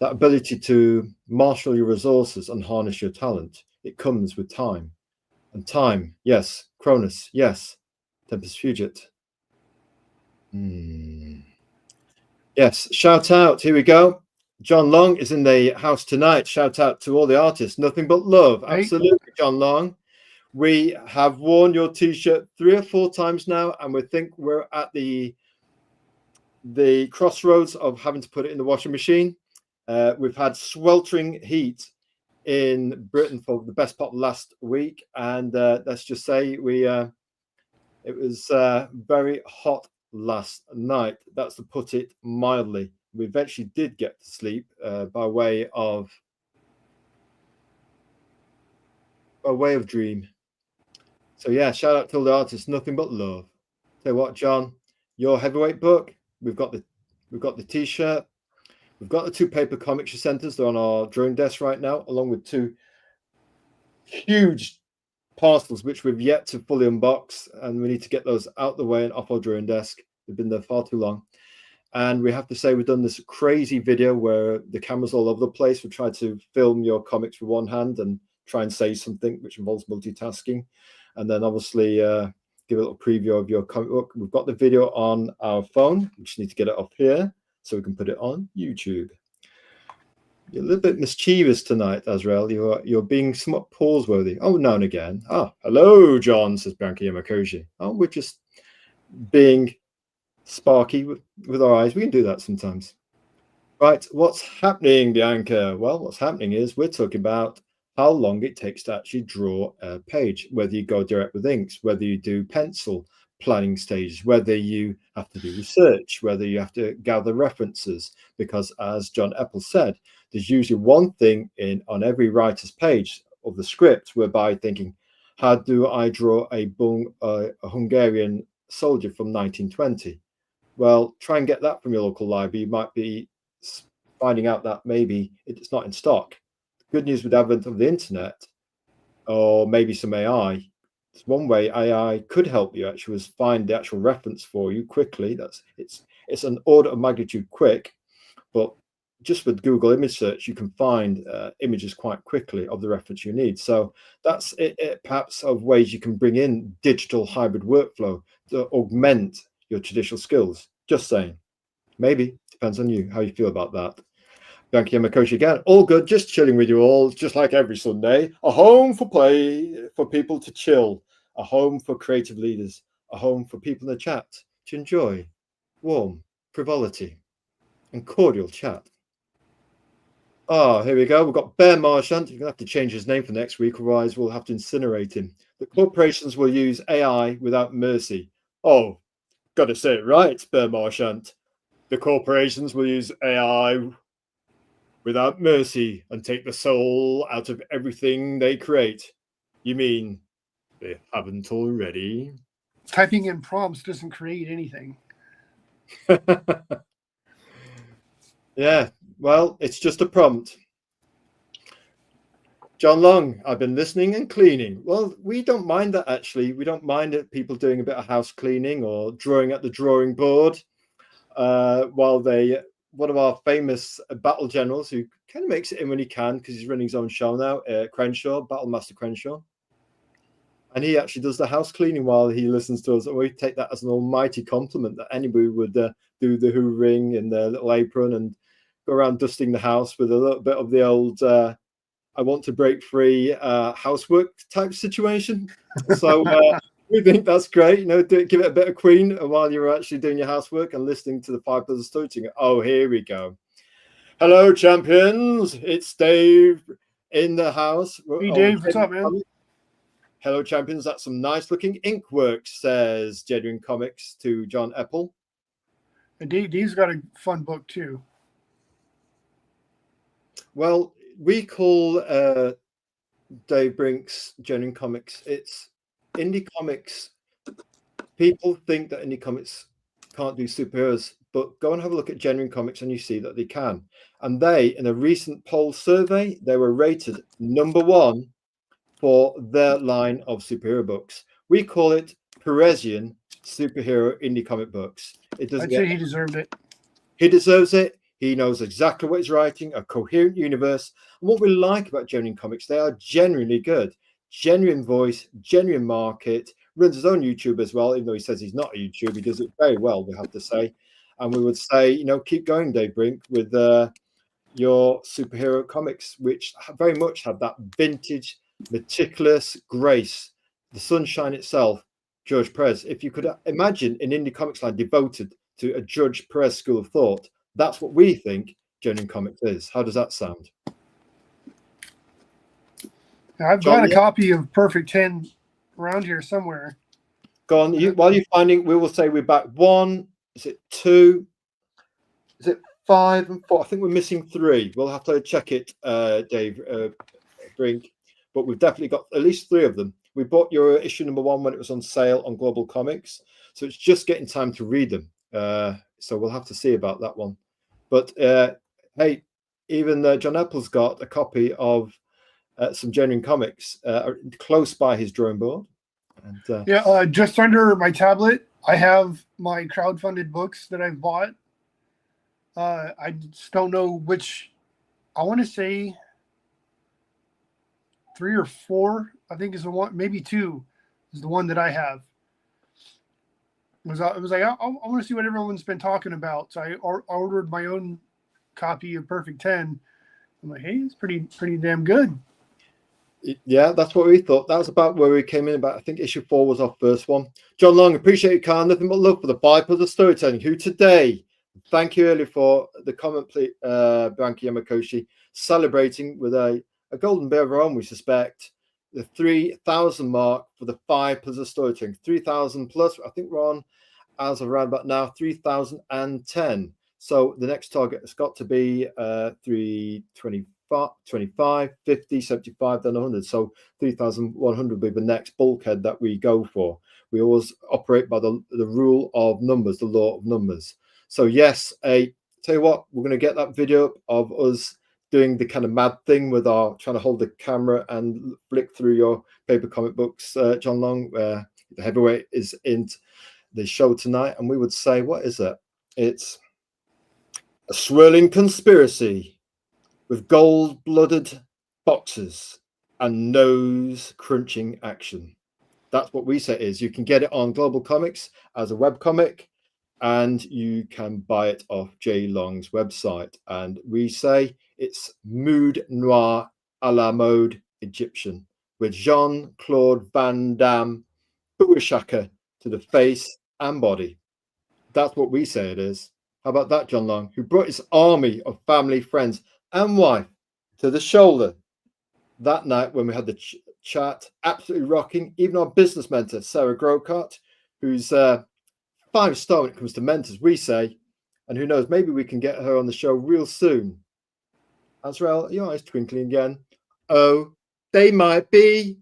ability to marshal your resources and harness your talent, it comes with time. And time, yes. Cronus, yes. Tempus fugit. Yes, shout out. Here we go. John Long is in the house tonight. Shout out to all the artists. Nothing but love. Absolutely, John Long. We have worn your t-shirt 3 or 4 times now, and we think we're at the crossroads of having to put it in the washing machine. We've had sweltering heat in Britain for the best part of last week, and let's just say it was very hot last night. That's to put it mildly. We eventually did get to sleep by way of dream. So yeah, shout out to all the artists. Nothing but love. Tell you what, John, your heavyweight book. We've got the t-shirt. We've got the 2 paper comics you sent us. They're on our drawing desk right now, along with 2 huge parcels which we've yet to fully unbox, and we need to get those out the way and off our drawing desk. They've been there far too long. And we have to say, we've done this crazy video where the camera's all over the place. We tried to film your comics with one hand and try and say something, which involves multitasking, and then obviously give a little preview of your comic book. We've got the video on our phone. We just need to get it up here so we can put it on YouTube. You're a little bit mischievous tonight, Azrael. You're being somewhat pause-worthy. Oh, now and again. Ah, hello, John, says Bianca Yamakoshi. Oh, we're just being sparky with our eyes. We can do that sometimes. Right, what's happening, Bianca? Well, what's happening is we're talking about how long it takes to actually draw a page, whether you go direct with inks, whether you do pencil planning stages, whether you have to do research, whether you have to gather references, because as John Epple said, there's usually one thing on every writer's page of the script whereby thinking, how do I draw a Hungarian soldier from 1920? Well, try and get that from your local library. You might be finding out that maybe it's not in stock. Good news with the advent of the internet, or maybe some AI. It's one way AI could help you actually was find the actual reference for you quickly. It's an order of magnitude quick, but just with Google image search, you can find images quite quickly of the reference you need. So that's it perhaps of ways you can bring in digital hybrid workflow to augment your traditional skills. Just saying. Maybe. Depends on you, how you feel about that. Thank you, Yamakoshi again. All good, just chilling with you all, just like every Sunday. A home for play, for people to chill. A home for creative leaders. A home for people in the chat to enjoy warm frivolity and cordial chat. Oh, here we go. We've got Bear Marchant. You're going to have to change his name for next week, otherwise we'll have to incinerate him. The corporations will use AI without mercy. Oh, got to say it right, Bear Marchant. The corporations will use AI without mercy and take the soul out of everything they create. You mean they haven't already? Typing in prompts doesn't create anything. Yeah, well, it's just a prompt. John Long, I've been listening and cleaning. Well, we don't mind that, actually. We don't mind it, people doing a bit of house cleaning or drawing at the drawing board while one of our famous battle generals who kind of makes it in when he can because he's running his own show now, Crenshaw, Battle Master Crenshaw. And he actually does the house cleaning while he listens to us. And we take that as an almighty compliment that anybody would do the hoovering in their little apron and go around dusting the house with a little bit of the old I want to break free housework type situation. So we think that's great. Give it a bit of Queen while you're actually doing your housework and listening to the Five Brothers Storytelling. Oh, here we go. Hello, champions. It's Dave in the house. Hey, Dave, what's up, man? Hello, champions. That's some nice looking ink work, says Genuine Comics to John Epple. And Dave's got a fun book too. Well, we call Dave Brink's Genuine Comics. It's indie comics. People think that indie comics can't do superheroes, but go and have a look at Genuine Comics and you see that they can. And they, in a recent poll survey, they were rated #1 for their line of superhero books. We call it Peresian superhero indie comic books. I'd say he deserved it. He deserves it. He knows exactly what he's writing, a coherent universe. And what we like about Genuine Comics, they are genuinely good. Genuine voice, genuine market, runs his own YouTube as well, even though he says he's not a YouTuber. He does it very well, we have to say. And we would say, keep going, Dave Brink, with your superhero comics, which very much have that vintage, meticulous grace, the sunshine itself, George Perez. If you could imagine an indie comics line devoted to a George Perez school of thought, that's what we think Genuine Comics is. How does that sound? I've got a copy of Perfect 10 around here somewhere. Go on. While you're finding, we will say we're back 1. Is it 2? Is it 5 and 4? I think we're missing 3. We'll have to check it, Dave Brink. But we've definitely got at least 3 of them. We bought your issue #1 when it was on sale on Global Comics. So it's just getting time to read them. So we'll have to see about that one. But hey, even John Apple's got a copy of some Genuine Comics close by his drawing board. And, just under my tablet, I have my crowdfunded books that I've bought. I just don't know which. I want to say 3 or 4. I think is the one, maybe 2 is the one that I have. It was like I want to see what everyone's been talking about, so I ordered my own copy of Perfect 10. I'm like, hey, it's pretty damn good. Yeah, that's what we thought. That was about where we came in. About I think issue 4 was our first one. John Long, appreciate you, Carl. Nothing but love for the bipolar storytelling. Who today? Thank you earlier for the comment, please, Bianca Yamakoshi, celebrating with a golden bear of her own. We suspect the 3,000 mark for the 5 plus of storytelling. 3,000 plus. I think we're on as of around about now 3,010. So the next target has got to be 325, 25, 50, 75, then 100. So 3,100 will be the next bulkhead that we go for. We always operate by the rule of numbers, the law of numbers. So yes, tell you what, we're going to get that video of us doing the kind of mad thing with our trying to hold the camera and flick through your paper comic books, John Long, where the heavyweight is in the show tonight. And we would say, what is it? It's a swirling conspiracy with gold-blooded boxes and nose-crunching action. That's what we say it is. You can get it on Global Comics as a webcomic, and you can buy it off J Long's website. And we say it's mood noir à la mode Egyptian, with Jean-Claude Van Damme Bouchaka to the face and body. That's what we say it is. How about that, John Long, who brought his army of family, friends, and wife to the shoulder that night when we had the chat, absolutely rocking. Even our business mentor, Sarah Grocott, who's 5-star when it comes to mentors, we say, and who knows, maybe we can get her on the show real soon. Azrael, your eyes twinkling again. Oh, they might be.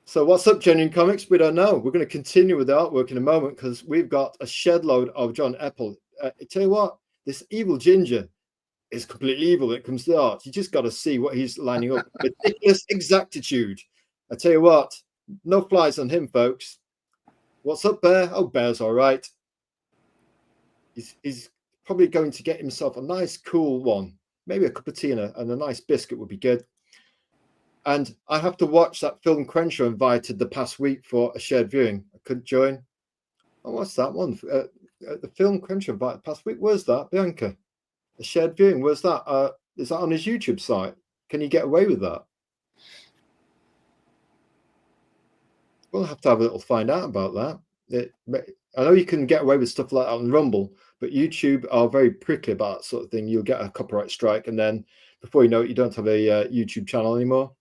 So what's up, Genuine Comics? We don't know. We're going to continue with the artwork in a moment because we've got a shed load of John Epple. I tell you what, this evil ginger is completely evil when it comes to art. You just got to see what he's lining up. Ridiculous exactitude. I tell you what, no flies on him, folks. What's up, Bear? Oh, Bear's all right. He's probably going to get himself a nice, cool one. Maybe a cup of tea and a nice biscuit would be good. And I have to watch that film Crenshaw invited the past week for a shared viewing. I couldn't join. Oh, what's that one? The film Crenshaw invited past week. Where's that, Bianca? A shared viewing. Where's that? Is that on his YouTube site? Can you get away with that? We'll have to have a little find out about that. I know you can get away with stuff like that on Rumble, but YouTube are very prickly about that sort of thing. You'll get a copyright strike, and then before you know it, you don't have a YouTube channel anymore.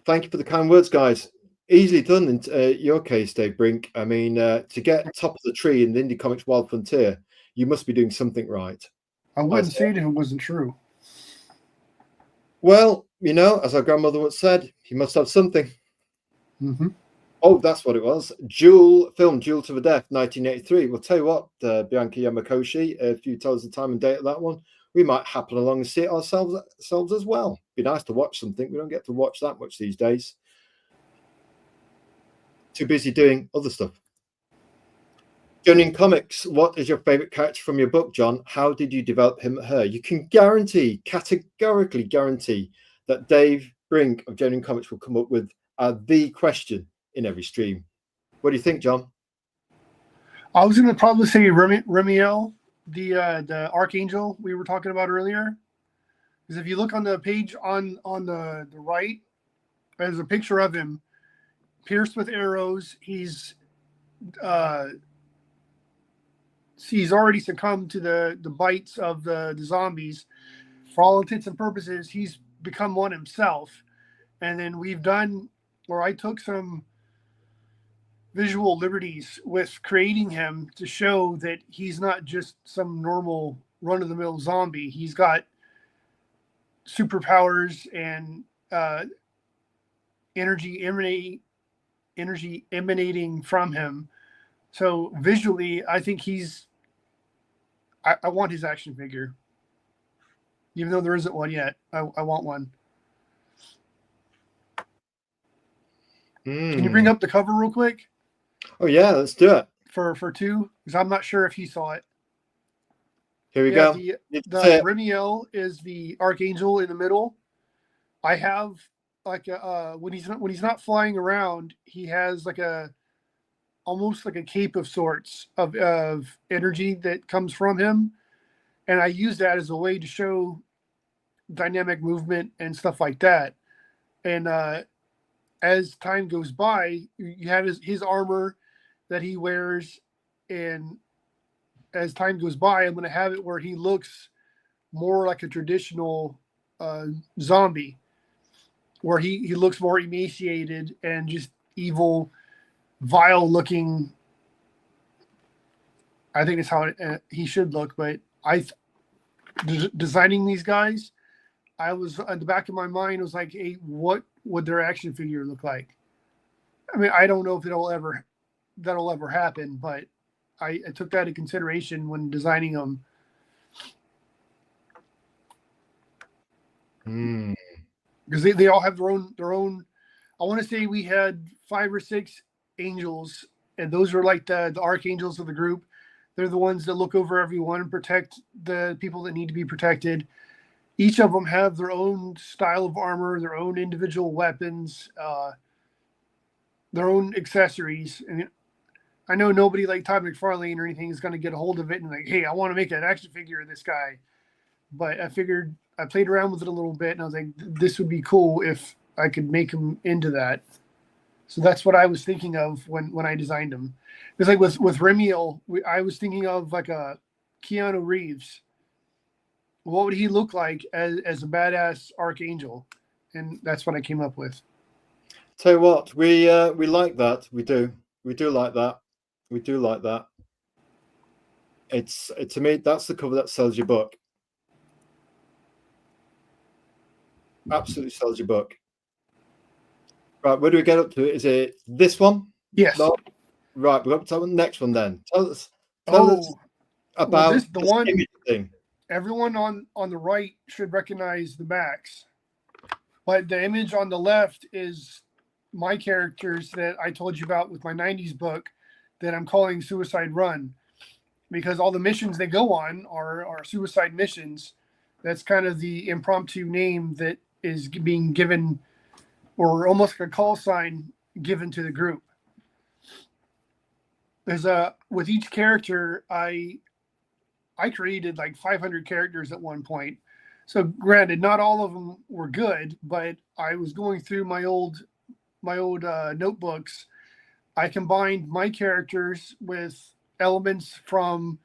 Thank you for the kind words, guys. Easily done in your case, Dave Brink. I mean, to get top of the tree in the Indie Comics Wild Frontier, you must be doing something right. I wouldn't say it if it wasn't true. Well, you know, as our grandmother once said, you must have something. Mm-hmm. Oh, that's what it was. Duel to the Death, 1983. We'll tell you what, Bianca Yamakoshi, if you tell us the time and date of that one, we might happen along and see it ourselves as well. Be nice to watch something. We don't get to watch that much these days. Too busy doing other stuff. Genuine Comics, what is your favorite character from your book, John? How did you develop him or her? You can categorically guarantee that Dave Brink of Genuine Comics will come up with the question in every stream. What do you think, John? I was going to probably say Remiel, the Archangel we were talking about earlier. Because if you look on the page on the right, there's a picture of him pierced with arrows. He's already succumbed to the bites of the zombies. For all intents and purposes, he's become one himself. And then I took some visual liberties with creating him to show that he's not just some normal run-of-the-mill zombie. He's got superpowers and energy emanating from him. So visually, I think I want his action figure. Even though there isn't one yet, I want one. Can you bring up the cover real quick? Oh yeah, let's do it. For 2, because I'm not sure if he saw it. Here we go. The Remiel is the Archangel in the middle. I have like when he's not flying around, he has like almost like a cape of sorts of energy that comes from him. And I use that as a way to show dynamic movement and stuff like that. And as time goes by, you have his armor that he wears, and as time goes by, I'm going to have it where he looks more like a traditional zombie, where he looks more emaciated and just evil, vile looking. I think it's how he should look. But designing these guys, I was at the back of my mind was like, hey, what would their action figure look like? I mean, I don't know if that'll ever happen, but I took that into consideration when designing them. Because they all have their own. I want to say we had 5 or 6 angels, and those are like the archangels of the group. They're the ones that look over everyone and protect the people that need to be protected. Each of them have their own style of armor, their own individual weapons, their own accessories. And I know nobody like Todd McFarlane or anything is going to get a hold of it and like, hey, I want to make an action figure of this guy. But I figured I played around with it a little bit, and I was like, this would be cool if I could make him into that. So that's what I was thinking of when I designed him. It's like with Remiel, I was thinking of like a Keanu Reeves. What would he look like as a badass archangel? And that's what I came up with. Tell you what, we like that. We do like that. We do like that. It's to me, that's the cover that sells your book. Absolutely sells your book. Right, where do we get up to? Is it this one? Yes. No? Right, we're up to the next one then. Tell us about this one image thing. Everyone on the right should recognize the backs, but the image on the left is my characters that I told you about with my 90s book that I'm calling Suicide Run, because all the missions they go on are suicide missions. That's kind of the impromptu name that is being given, or almost like a call sign given to the group. There's with each character, I created like 500 characters at one point. So granted, not all of them were good, but I was going through my old notebooks. I combined my characters with elements from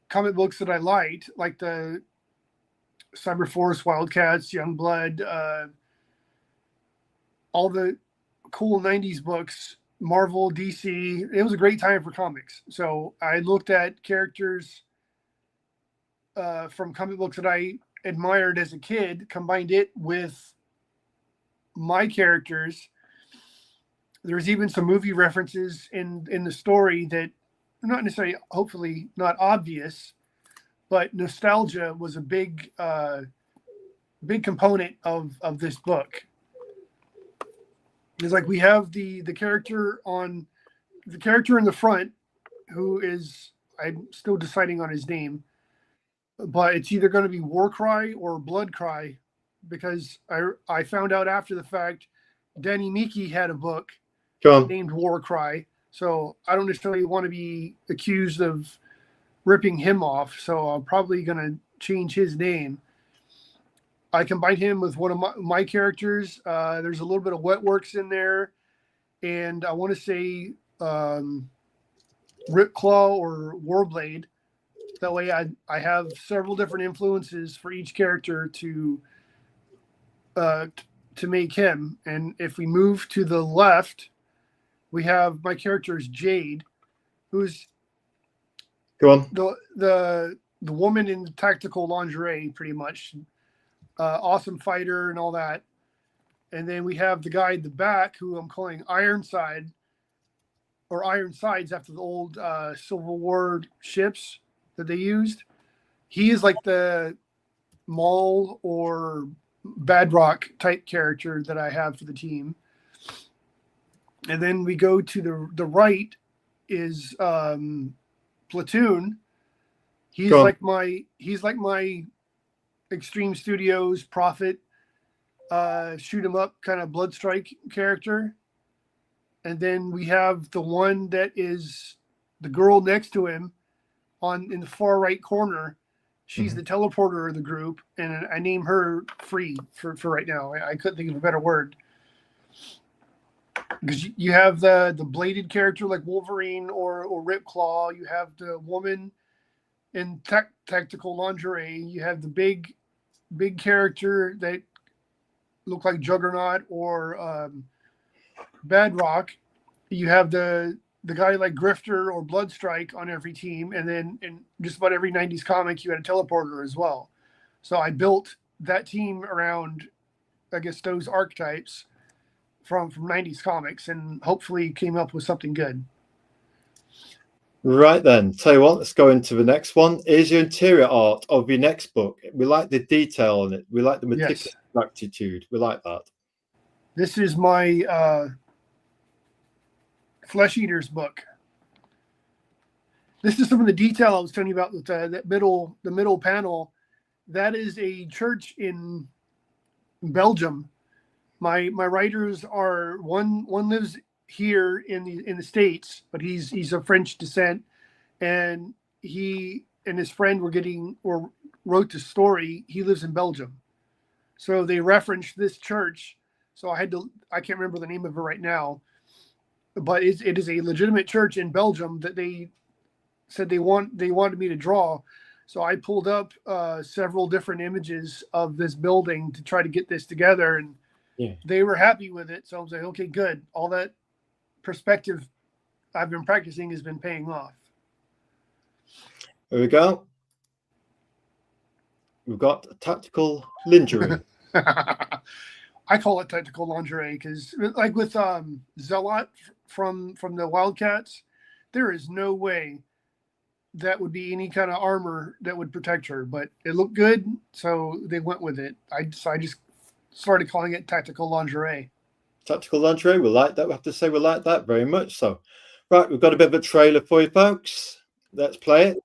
comic books that I liked, like the Cyberforce, Wildcats, Youngblood, all the cool 90s books, Marvel, DC. It was a great time for comics. So I looked at characters from comic books that I admired as a kid, combined it with my characters. There's even some movie references in the story that are not necessarily, hopefully not obvious, but nostalgia was a big component of this book. It's like we have the character in the front, who is, I'm still deciding on his name, but it's either going to be Warcry or Bloodcry, because I found out after the fact Danny Miki had a book named Warcry, so I don't necessarily want to be accused of ripping him off, so I'm probably going to change his name. I combined him with one of my characters. There's a little bit of Wetworks in there, and I want to say Ripclaw or Warblade. That way I have several different influences for each character to make him. And if we move to the left, we have my character is Jade, who's the woman in the tactical lingerie, pretty much. Awesome fighter and all that. And then we have the guy at the back, who I'm calling Ironside, or Ironsides, after the old Civil War ships that they used. He is like the Maul or Badrock type character that I have for the team. And then we go to the right is Platoon. He's like my Extreme Studios Prophet shoot 'em up kind of Bloodstrike character. And then we have the one that is the girl next to him in the far right corner She's the teleporter of the group, and I name her Free for right now. I couldn't think of a better word. Because you have the bladed character like Wolverine or Ripclaw. You have the woman in tactical lingerie. You have the big character that look like Juggernaut or Badrock. You have the guy like Grifter or Bloodstrike on every team, and then in just about every 90s comic you had a teleporter as well. So I built that team around, I guess, those archetypes from 90s comics, and hopefully came up with something good. Right then, tell you what, let's go into the next one. Here's your interior art of your next book. We like the detail on it. We like the meticulous attitude. We like that. This is my Flesh Eaters book. This is some of the detail I was telling you about with the middle panel. That is a church in Belgium. My writers are one lives here in the States, but he's of French descent, and he and his friend wrote the story. He lives in Belgium, so they referenced this church. So I can't remember the name of it right now, but it is a legitimate church in Belgium that they said they wanted me to draw. So I pulled up several different images of this building to try to get this together, and they were happy with it. So I was like, okay, good. All that perspective I've been practicing has been paying off. There we go. We've got tactical lingerie. I call it tactical lingerie because, like with Zealot from the Wildcats, there is no way that would be any kind of armor that would protect her, but it looked good, so they went with it. I just started calling it tactical lingerie. Tactical lingerie, we like that. We have to say we like that very much. So, right, we've got a bit of a trailer for you folks. Let's play it.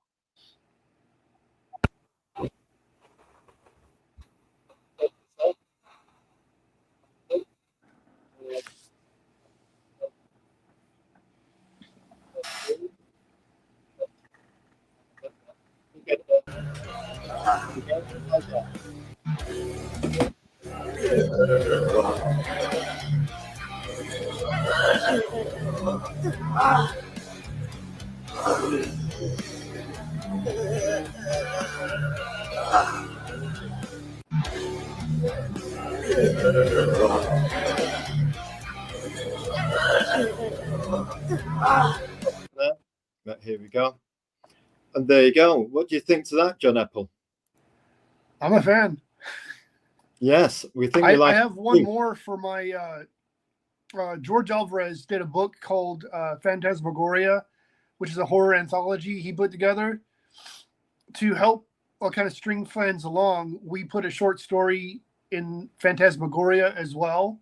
Here we go. And there you go. What do you think to that, John Epple? I'm a fan. Yes, we think we like. I have one more for my George Alvarez did a book called Phantasmagoria, which is a horror anthology he put together to help kind of string fans along. We put a short story in Phantasmagoria as well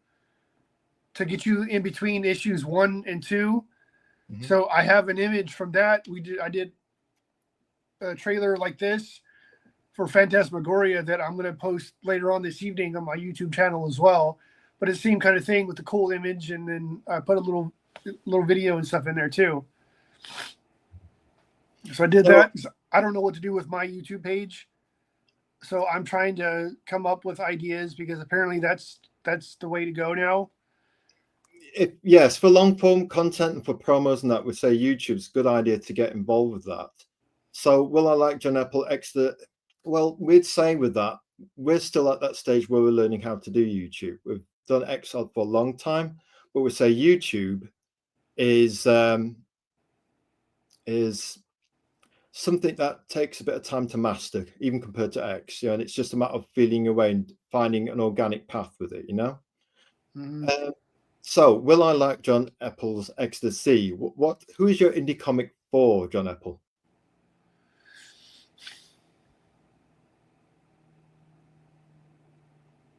to get you in between issues 1 and 2. Mm-hmm. So I have an image from that. I did a trailer like this for Phantasmagoria that I'm going to post later on this evening on my YouTube channel as well. But it's the same kind of thing with the cool image, and then I put a little video and stuff in there too. So I did that. I don't know what to do with my YouTube page, so I'm trying to come up with ideas because apparently that's the way to go now. Yes, for long form content and for promos and that, we say YouTube's a good idea to get involved with that. So will I like John Epple extra? Well, we'd say with that, we're still at that stage where we're learning how to do YouTube. We've done Excel for a long time, but we say YouTube is something that takes a bit of time to master, even compared to X. And it's just a matter of feeling your way and finding an organic path with it. Mm-hmm. So, will I like John Epple's Ecstasy? Who is your indie comic for, John Epple?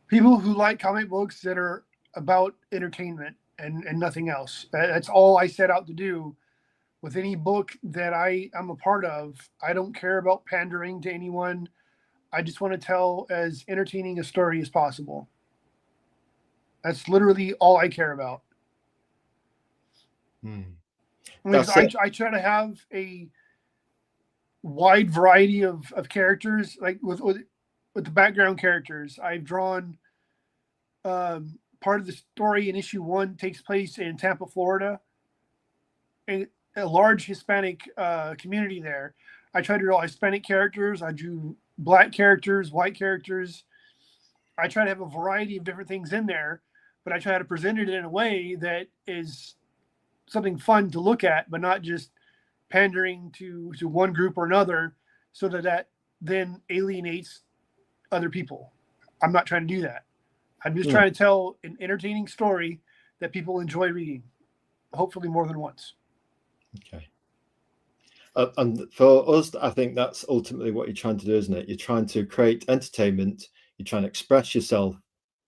People who like comic books that are about entertainment and nothing else. That's all I set out to do with any book that I'm a part of. I don't care about pandering to anyone. I just want to tell as entertaining a story as possible. That's literally all I care about. I try to have wide variety of characters. Like with the background characters, I've drawn part of the story in issue 1 takes place in Tampa, Florida, and a large Hispanic community there. I tried to draw Hispanic characters. I drew black characters, white characters. I try to have a variety of different things in there, but I try to present it in a way that is something fun to look at, but not just pandering to one group or another, so that then alienates other people. I'm not trying to do that. I'm just trying to tell an entertaining story that people enjoy reading, hopefully more than once. Okay. And for us, I think that's ultimately what you're trying to do, isn't it? You're trying to create entertainment. You're trying to express yourself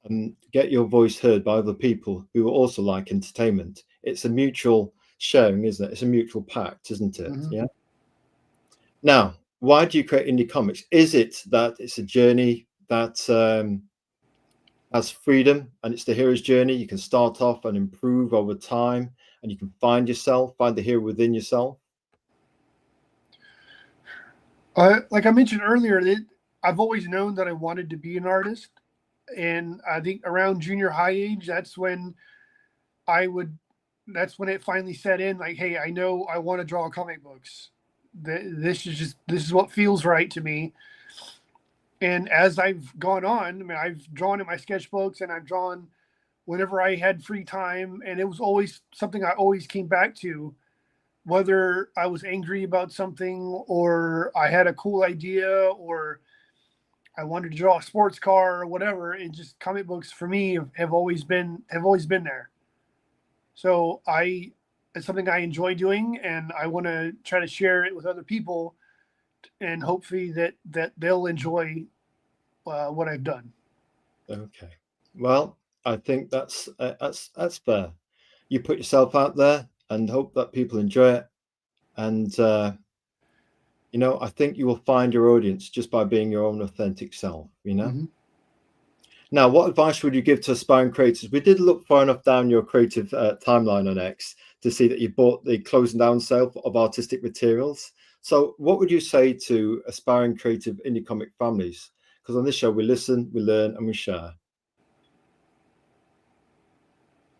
and get your voice heard by other people who also like entertainment. It's a mutual sharing, isn't it? It's a mutual pact, isn't it? Mm-hmm. Yeah. Now, why do you create indie comics? Is it that it's a journey that has freedom and it's the hero's journey? You can start off and improve over time, and you can find yourself, find the hero within yourself. Like I mentioned earlier, I've always known that I wanted to be an artist, and I think around junior high age, that's when it finally set in. Like, hey, I know I want to draw comic books. This is what feels right to me. And as I've gone on, I mean, I've drawn in my sketchbooks, and I've drawn whenever I had free time, and it was always something I always came back to. Whether I was angry about something, or I had a cool idea, or I wanted to draw a sports car or whatever, it just comic books for me have always been there. So it's something I enjoy doing, and I want to try to share it with other people, and hopefully that they'll enjoy what I've done. Okay. Well, I think that's fair. You put yourself out there and hope that people enjoy it. And I think you will find your audience just by being your own authentic self, Mm-hmm. Now, what advice would you give to aspiring creators? We did look far enough down your creative timeline on X to see that you bought the closing down sale of artistic materials. So what would you say to aspiring creative indie comic families? Because on this show, we listen, we learn, and we share.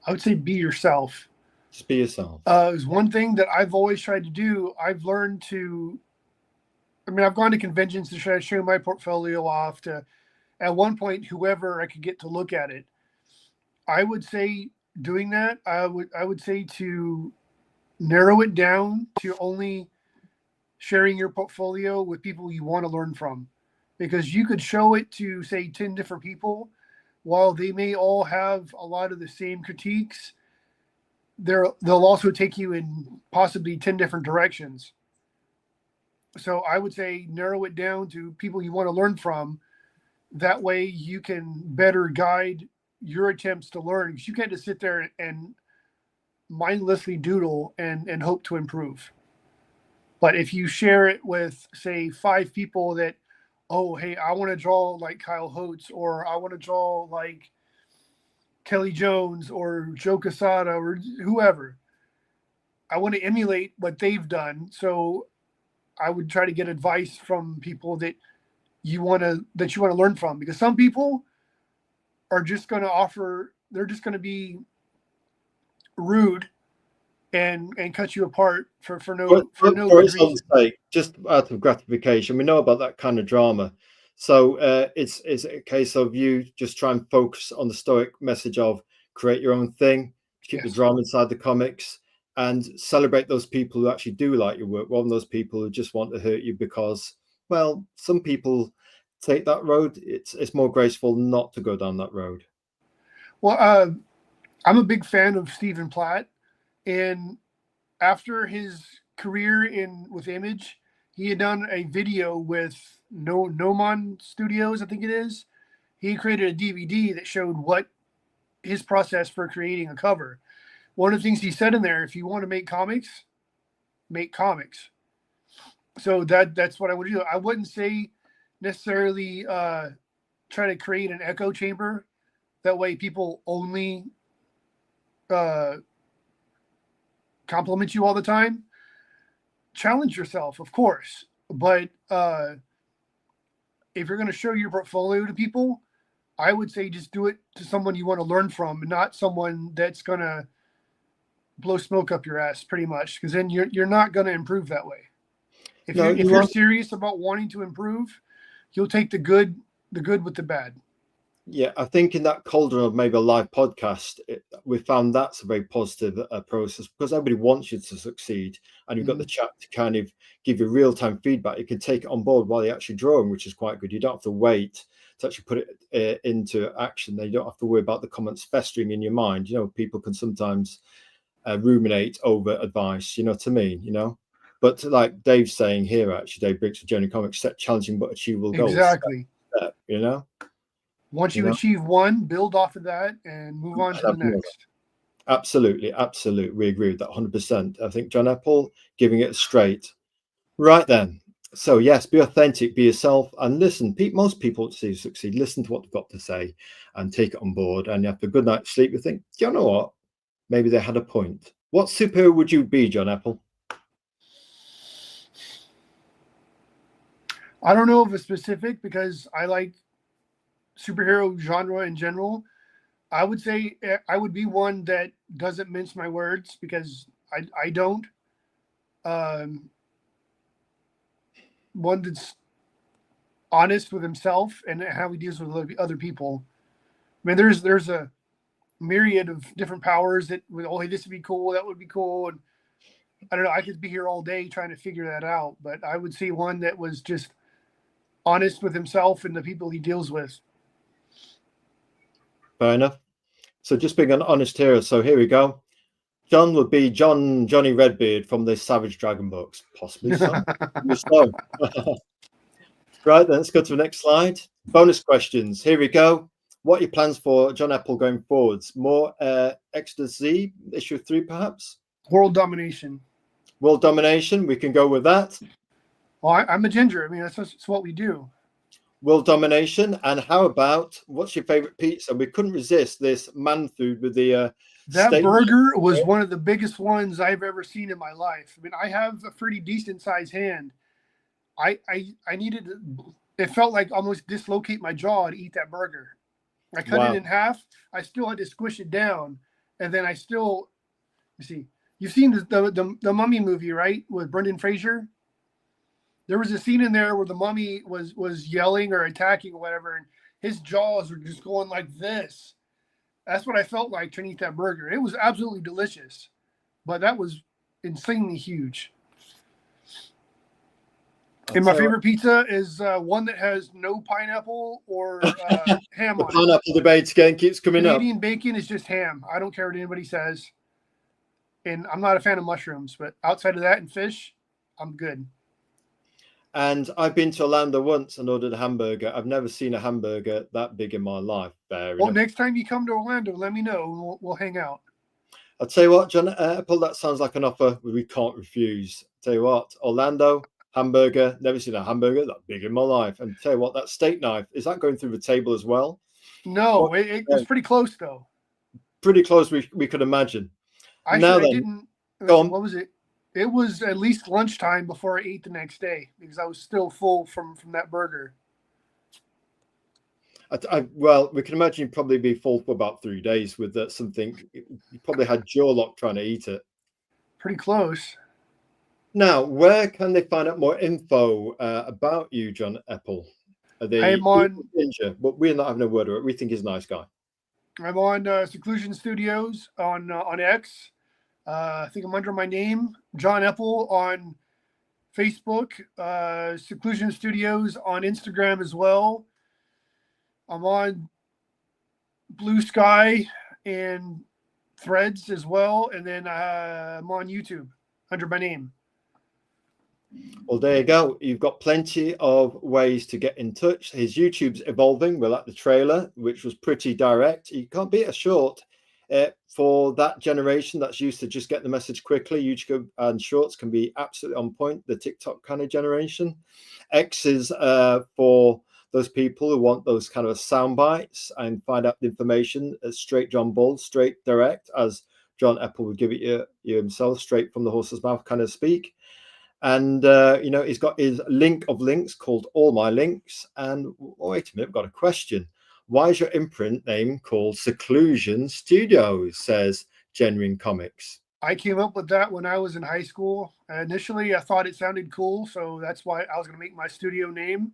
I would say be yourself. Just be yourself. Is one thing that I've always tried to do. I've learned to. I mean, I've gone to conventions to try to show my portfolio off to, at one point, whoever I could get to look at it. I would say doing that. I would say to narrow it down to only sharing your portfolio with people you want to learn from, because you could show it to, say, 10 different people. While they may all have a lot of the same critiques, they'll also take you in possibly 10 different directions. So I would say narrow it down to people you want to learn from. That way you can better guide your attempts to learn, because you can't just sit there and mindlessly doodle and hope to improve. But if you share it with, say, 5 people that, oh, hey, I want to draw like Kyle Holtz, or I want to draw like Kelly Jones or Joe Quesada or whoever. I want to emulate what they've done. So I would try to get advice from people that you want to learn from, because some people are just going to offer, they're just going to be rude and cut you apart for no good its own reason. sake, just out of gratification. We know about that kind of drama. So it's a case of you just try and focus on the stoic message of create your own thing, keep the drama inside the comics, and celebrate those people who actually do like your work, rather than those people who just want to hurt you because, well, some people take that road. It's more graceful not to go down that road. Well, I'm a big fan of Stephen Platt, and after his career with Image, he had done a video with Nomon Studios, I think it is. He created a DVD that showed what his process for creating a cover. One of the things he said in there, if you want to make comics, make comics. So that's what I would do. I wouldn't say necessarily try to create an echo chamber. That way people only compliment you all the time. Challenge yourself, of course, But if you're going to show your portfolio to people, I would say just do it to someone you want to learn from, not someone that's going to blow smoke up your ass, pretty much, because then you're not going to improve that way. If you're serious about wanting to improve, you'll take the good with the bad. Yeah, I think in that cauldron of maybe a live podcast, we found that's a very positive process, because everybody wants you to succeed, and you've got the chat to kind of give you real-time feedback. You can take it on board while you're actually drawing, which is quite good. You don't have to wait to actually put it into action. Then you don't have to worry about the comments festering in your mind. You know, people can sometimes ruminate over advice. You know what I mean? You know. But like Dave's saying here, actually, Dave Briggs of Journey Comics, set challenging but achievable goals. Exactly. You know. Once you achieve one, build off of that and move on to the next. Absolutely. We agree with that 100%. I think John Epple giving it straight. Right then. So yes, be authentic, be yourself, and listen. Most people to see you succeed, listen to what they've got to say and take it on board. And after a good night's sleep, you think, do you know what? Maybe they had a point. What superhero would you be, John Epple? I don't know of a specific, because I like superhero genre in general. I would say I would be one that doesn't mince my words, because I don't. One that's honest with himself and how he deals with other people. I mean, there's a myriad of different powers that, hey, this would be cool, that would be cool, and I don't know. I could be here all day trying to figure that out. But I would see one that was just honest with himself and the people he deals with. Fair enough. So just being an honest hero. So here we go. John would be Johnny Redbeard from the Savage Dragon books, possibly so. Right, then let's go to the next slide. Bonus questions. Here we go. What are your plans for John Epple going forwards? More Exodus Z, issue 3, perhaps? World domination. World domination. We can go with that. Well, I'm a ginger. I mean, that's what we do. World domination. And how about, what's your favorite pizza? We couldn't resist this man food with the that burger was one of the biggest ones I've ever seen in my life. I mean, I have a pretty decent sized hand. I needed it felt like almost dislocate my jaw to eat that burger. I cut it in half. I still had to squish it down, and then I still, you've seen the Mummy movie, right, with Brendan Fraser? There was a scene in there where the mummy was yelling or attacking or whatever, and his jaws were just going like this. That's what I felt like trying to eat that burger. It was absolutely delicious, but that was insanely huge. And my favorite pizza is one that has no pineapple or ham on it. The pineapple debate again keeps coming up. Canadian bacon is just ham. I don't care what anybody says. And I'm not a fan of mushrooms, but outside of that and fish, I'm good. And I've been to Orlando once and ordered a hamburger. I've never seen a hamburger that big in my life. Well, next time you come to Orlando, let me know and we'll hang out. I'll tell you what, John Epple, that sounds like an offer we can't refuse. I'll tell you what, Orlando, hamburger, never seen a hamburger that big in my life. And tell you what, that steak knife, is that going through the table as well? No, it was pretty close, though. Pretty close, we could imagine. What was it? It was at least lunchtime before I ate the next day, because I was still full from that burger. Well, we can imagine you'd probably be full for about 3 days with something. You probably had jaw lock trying to eat it. Pretty close. Now, where can they find out more info about you, John Epple? I'm on Ninja, but we're not having a word with it. We think he's a nice guy. I'm on Seclusion Studios on X. I think I'm under my name, John Epple, on Facebook. Seclusion Studios on Instagram as well. I'm on Blue Sky and Threads as well, and then I'm on YouTube under my name. Well, there you go. You've got plenty of ways to get in touch. His YouTube's evolving. We like the trailer, which was pretty direct. You can't beat a short. For that generation that's used to just get the message quickly, YouTube and shorts can be absolutely on point. The TikTok kind of generation. X is for those people who want those kind of sound bites and find out the information straight John Bull, straight direct, as John Epple would give it you himself, straight from the horse's mouth kind of speak. And he's got his link of links called All My Links. And wait a minute, I've got a question. Why is your imprint name called Seclusion Studios? Says Genuine Comics. I came up with that when I was in high school. Initially, I thought it sounded cool, so that's why I was going to make my studio name.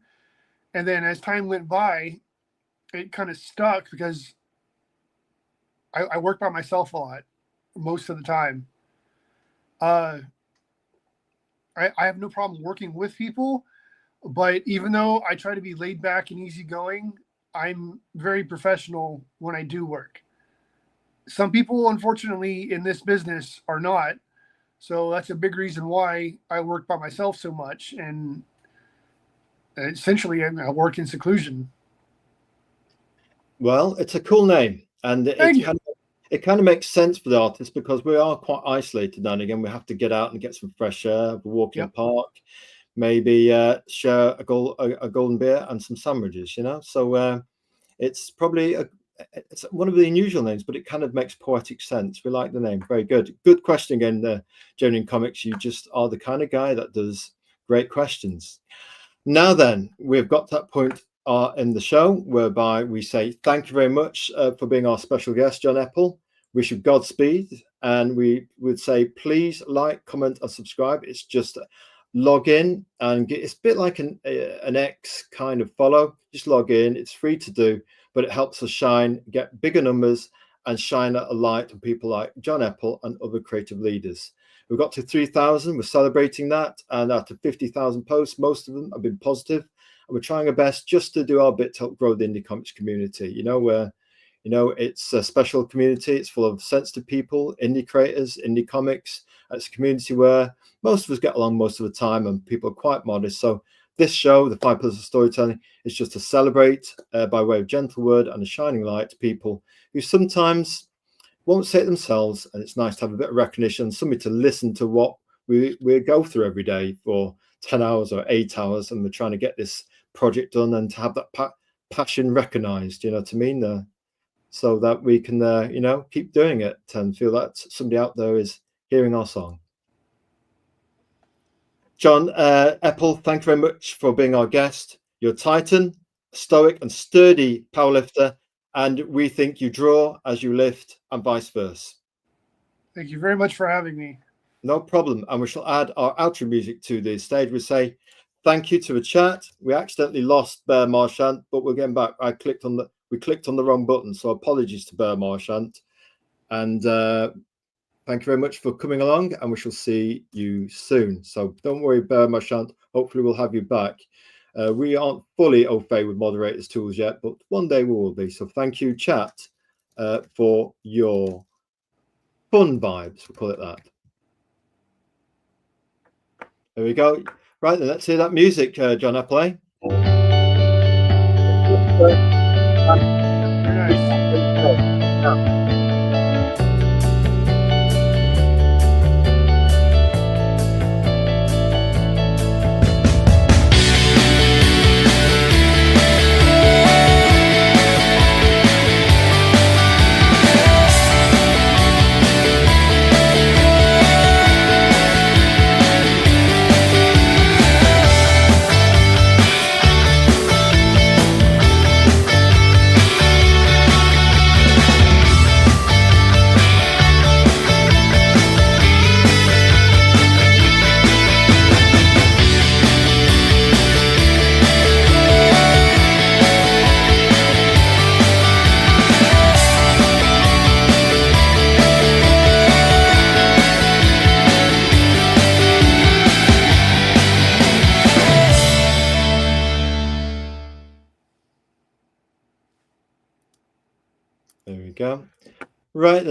And then as time went by, it kind of stuck because I work by myself a lot most of the time. I have no problem working with people, but even though I try to be laid back and easygoing, I'm very professional when I do work. Some people, unfortunately, in this business are not. So that's a big reason why I work by myself so much. And essentially, I work in seclusion. Well, it's a cool name. And it kind of makes sense for the artist because we are quite isolated now and again. We have to get out and get some fresh air, walk in the park, maybe share a golden beer and some sandwiches, So it's probably it's one of the unusual names, but it kind of makes poetic sense. We like the name. Very good. Good question again, Genuine Comics. You just are the kind of guy that does great questions. Now then, we've got to that point in the show whereby we say thank you very much for being our special guest, John Epple. Wish you Godspeed, and we would say please like, comment, and subscribe. It's just log in and it's a bit like an X kind of follow. Just log in. It's free to do, but it helps us shine, get bigger numbers, and shine a light on people like John Epple and other creative leaders. We've got to 3,000. We're celebrating that, and out of 50,000 posts, most of them have been positive. And we're trying our best just to do our bit to help grow the indie comics community. It's a special community. It's full of sensitive people, indie creators, indie comics. It's a community where most of us get along most of the time, and people are quite modest. So this show, the 5 Pillars of Storytelling, is just to celebrate by way of gentle word and a shining light to people who sometimes won't say it themselves, and it's nice to have a bit of recognition, somebody to listen to what we go through every day for 10 hours or 8 hours, and we're trying to get this project done and to have that passion recognized, you know what I mean, so that we can keep doing it and feel that somebody out there is hearing our song. John Epple, thank you very much for being our guest. You're a titan, stoic and sturdy powerlifter, and we think you draw as you lift and vice versa. Thank you very much for having me. No problem. And we shall add our outro music to the stage. We say thank you to the chat. We accidentally lost Bear Marchant, but we're getting back. We clicked on the wrong button, so apologies to Bear Marchant. And thank you very much for coming along, and we shall see you soon. So don't worry, Bear Marchant. Hopefully we'll have you back. We aren't fully au fait with moderators tools yet, but one day we will be. So thank you, chat, for your fun vibes. We'll call it that. There we go. Right then, let's hear that music, John Epple. There we go. Right then.